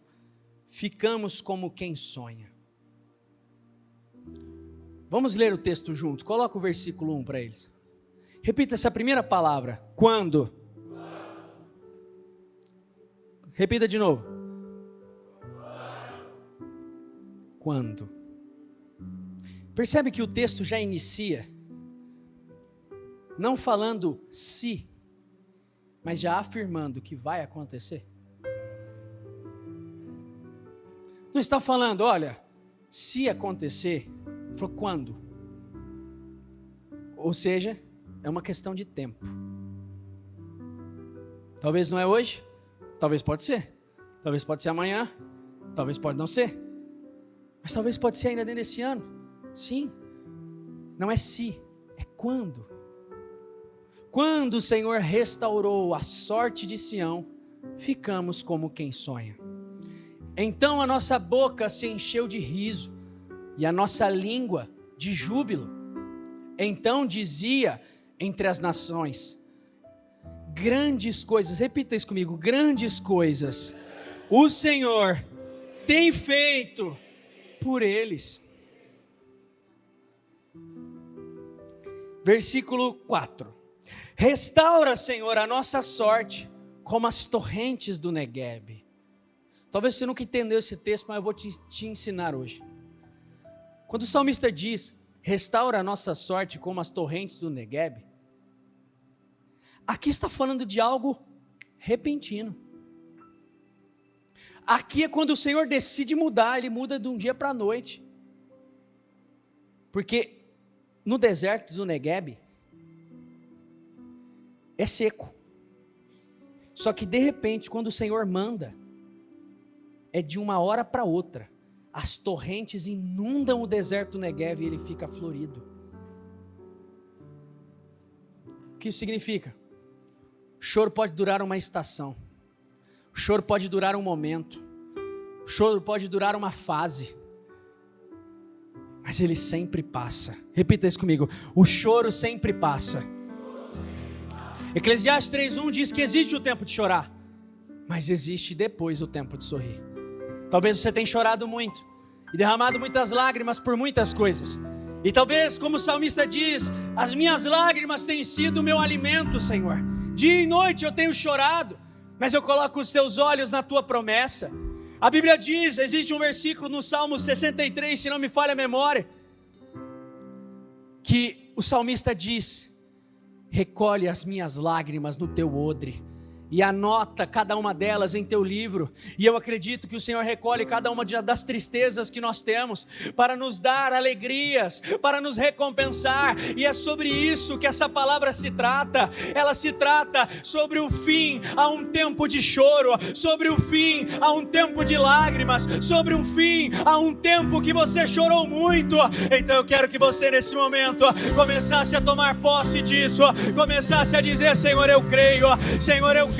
Speaker 2: ficamos como quem sonha. Vamos ler o texto junto. Coloca o versículo 1 para eles. Repita essa primeira palavra. Quando? Repita de novo. Quando? Percebe que o texto já inicia não falando se, mas já afirmando que vai acontecer. Não está falando, olha, se acontecer, falou quando. Ou seja, é uma questão de tempo. Talvez não é hoje, talvez pode ser. Talvez pode ser amanhã, talvez pode não ser. Mas talvez pode ser ainda dentro desse ano. Sim, não é se, é quando. Quando o Senhor restaurou a sorte de Sião, ficamos como quem sonha. Então a nossa boca se encheu de riso e a nossa língua de júbilo. Então dizia entre as nações: grandes coisas, repita isso comigo, grandes coisas o Senhor tem feito por eles. Versículo 4: restaura, Senhor, a nossa sorte como as torrentes do Neguebe. Talvez você nunca entendeu esse texto, mas eu vou te ensinar hoje. Quando o salmista diz, restaura a nossa sorte como as torrentes do Neguebe, aqui está falando de algo repentino. Aqui é quando o Senhor decide mudar, Ele muda de um dia para a noite. Porque no deserto do Neguebe é seco. Só que de repente, quando o Senhor manda,
Speaker 1: é de uma hora para outra. As torrentes inundam o deserto do Neguev e ele fica florido. O que isso significa? O choro pode durar uma estação. O choro pode durar um momento. O choro pode durar uma fase. Mas ele sempre passa. Repita isso comigo. O choro sempre passa. Eclesiastes 3:1 diz que existe o tempo de chorar, mas existe depois o tempo de sorrir. Talvez você tenha chorado muito e derramado muitas lágrimas por muitas coisas. E talvez, como o salmista diz, as minhas lágrimas têm sido o meu alimento, Senhor. Dia e noite eu tenho chorado, mas eu coloco os teus olhos na tua promessa. A Bíblia diz, existe um versículo no Salmo 63, se não me falha a memória, que o salmista diz: recolhe as minhas lágrimas no teu odre e anota cada uma delas em teu livro. E eu acredito que o Senhor recolhe cada uma das tristezas que nós temos para nos dar alegrias, para nos recompensar. E é sobre isso que essa palavra se trata. Ela se trata sobre o fim a um tempo de choro, sobre o fim a um tempo de lágrimas, sobre um fim a um tempo que você chorou muito. Então eu quero que você nesse momento começasse a tomar posse disso, começasse a dizer: Senhor, eu creio, Senhor, eu creio,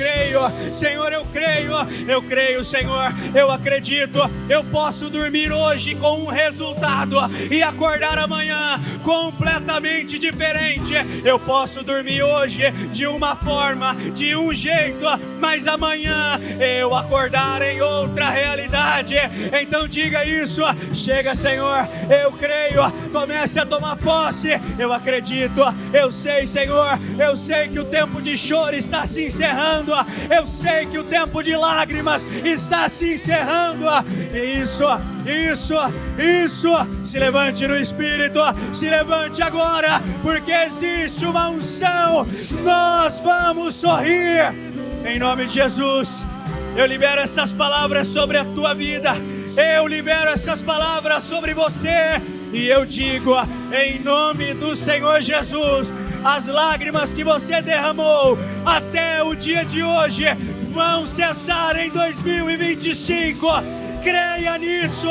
Speaker 1: Senhor, eu creio, Senhor, eu acredito. Eu posso dormir hoje com um resultado e acordar amanhã completamente diferente. Eu posso dormir hoje de uma forma, de um jeito, mas amanhã eu acordar em outra realidade. Então diga isso: chega, Senhor, eu creio. Comece a tomar posse. Eu acredito, eu sei, Senhor, eu sei que o tempo de choro está se encerrando. Eu sei que o tempo de lágrimas está se encerrando. Isso. Se levante no Espírito, se levante agora, porque existe uma unção. Nós vamos sorrir. Em nome de Jesus, eu libero essas palavras sobre a tua vida. Eu libero essas palavras sobre você. E eu digo, em nome do Senhor Jesus, as lágrimas que você derramou até o dia de hoje vão cessar em 2025. Creia nisso.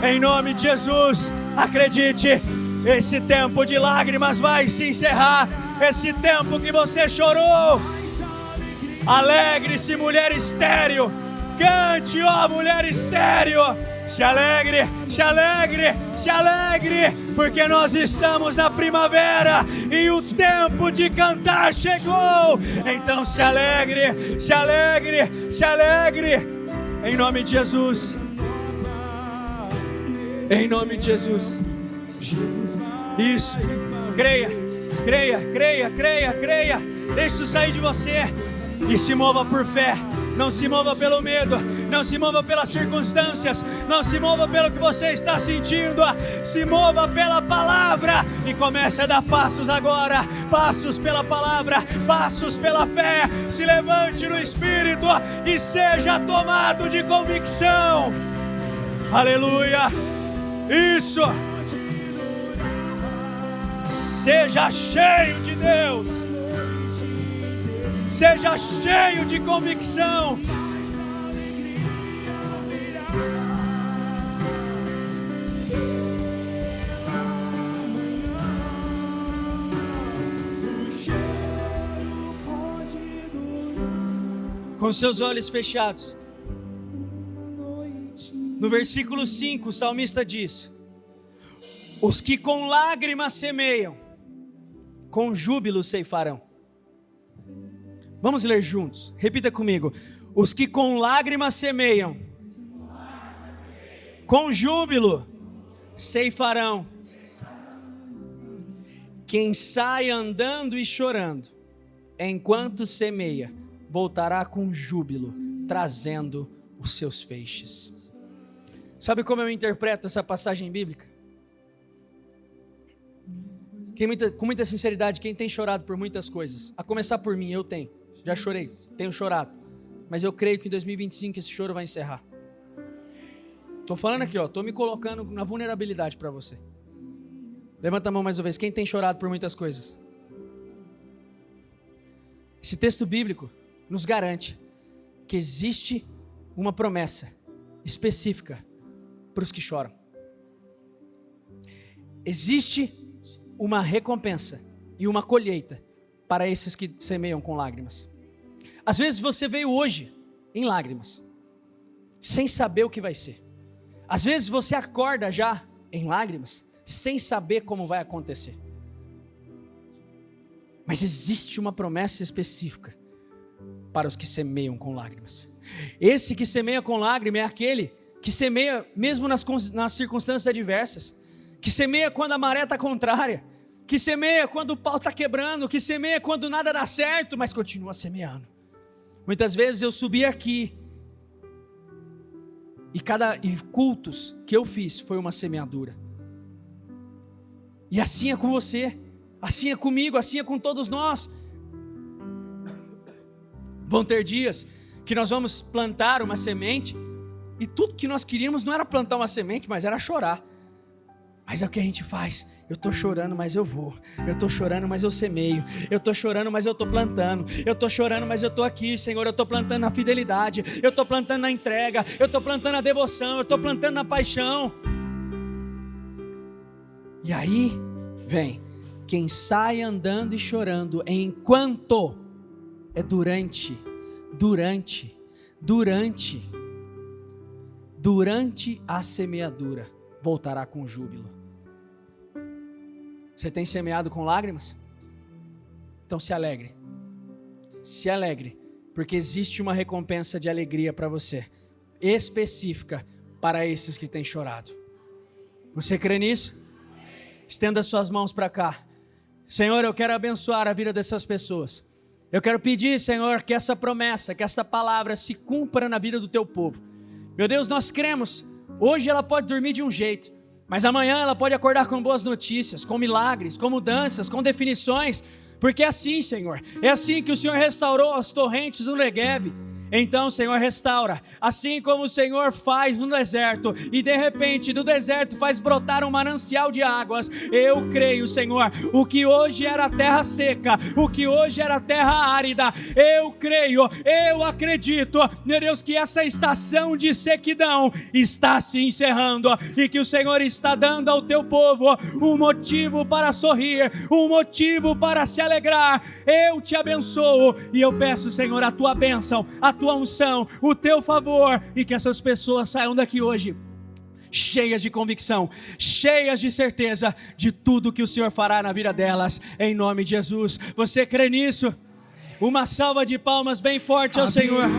Speaker 1: Em nome de Jesus, acredite, esse tempo de lágrimas vai se encerrar. Esse tempo que você chorou. Alegre-se, mulher estéril. Cante, ó mulher estéril. Se alegre, se alegre, se alegre, porque nós estamos na primavera e o tempo de cantar chegou. Então se alegre, se alegre, se alegre, em nome de Jesus. Em nome de Jesus. Isso, creia, creia, creia, creia, creia. Deixe isso sair de você e se mova por fé. Não se mova pelo medo, não se mova pelas circunstâncias, não se mova pelo que você está sentindo, se mova pela palavra e comece a dar passos agora, passos pela palavra, passos pela fé. Se levante no Espírito e seja tomado de convicção. Aleluia, isso, seja cheio de Deus. Seja cheio de convicção. Com seus olhos fechados. No versículo 5, o salmista diz: os que com lágrimas semeiam, com júbilo ceifarão. Vamos ler juntos, repita comigo: os que com lágrimas semeiam, com júbilo ceifarão. Quem sai andando e chorando, enquanto semeia, voltará com júbilo, trazendo os seus feixes. Sabe como eu interpreto essa passagem bíblica? Com muita sinceridade, quem tem chorado por muitas coisas, a começar por mim, eu tenho. Já chorei, tenho chorado, mas eu creio que em 2025 esse choro vai encerrar. Estou falando aqui, estou me colocando na vulnerabilidade para você. Levanta a mão mais uma vez, quem tem chorado por muitas coisas? Esse texto bíblico nos garante que existe
Speaker 2: uma promessa específica para os que choram. Existe uma recompensa e uma colheita para esses que semeiam com lágrimas. Às vezes você veio hoje em lágrimas, sem saber o que vai ser. Às vezes você acorda já em lágrimas, sem saber como vai acontecer. Mas existe uma promessa específica para os que semeiam com lágrimas. Esse que semeia com lágrima é aquele que semeia mesmo nas circunstâncias adversas, que semeia quando a maré está contrária, que semeia quando o pau está quebrando, que semeia quando nada dá certo, mas continua semeando. Muitas vezes eu subi aqui e cultos que eu fiz foi uma semeadura. E assim é com você, assim é comigo, assim é com todos nós. Vão ter dias que nós vamos plantar uma semente e tudo que nós queríamos não era plantar uma semente, mas era chorar. Mas é o que a gente faz. Eu estou chorando, mas eu vou. Eu estou chorando, mas eu semeio. Eu estou chorando, mas eu estou plantando. Eu estou chorando, mas eu estou aqui, Senhor. Eu estou plantando na fidelidade. Eu estou plantando na entrega. Eu estou plantando na devoção. Eu estou plantando na paixão. E aí vem quem sai andando e chorando enquanto é durante a semeadura voltará com júbilo. Você tem semeado com lágrimas? Então se alegre, porque existe uma recompensa de alegria para você, específica para esses que têm chorado. Você crê nisso? Estenda suas mãos para cá. Senhor, eu quero abençoar a vida dessas pessoas. Eu quero pedir, Senhor, que essa promessa, que essa palavra se cumpra na vida do teu povo. Meu Deus, nós cremos. Hoje ela pode dormir de um jeito, mas amanhã ela pode acordar com boas notícias, com milagres, com mudanças, com definições, porque é assim, Senhor, é assim que o Senhor restaurou as torrentes do Negueve. Então, Senhor, restaura, assim como o Senhor faz no deserto, e de repente do deserto faz brotar um manancial de águas. Eu creio, Senhor, o que hoje era terra seca, o que hoje era terra árida, eu creio, eu acredito, meu Deus, que essa estação de sequidão está se encerrando, e que o Senhor está dando ao teu povo um motivo para sorrir, um motivo para se alegrar. Eu te abençoo, e eu peço, Senhor, a tua bênção, a tua unção, o teu favor, e que essas pessoas saiam daqui hoje cheias de convicção, cheias de certeza de tudo que o Senhor fará na vida delas, em nome de Jesus. Você crê nisso? Uma salva de palmas bem forte ao Senhor.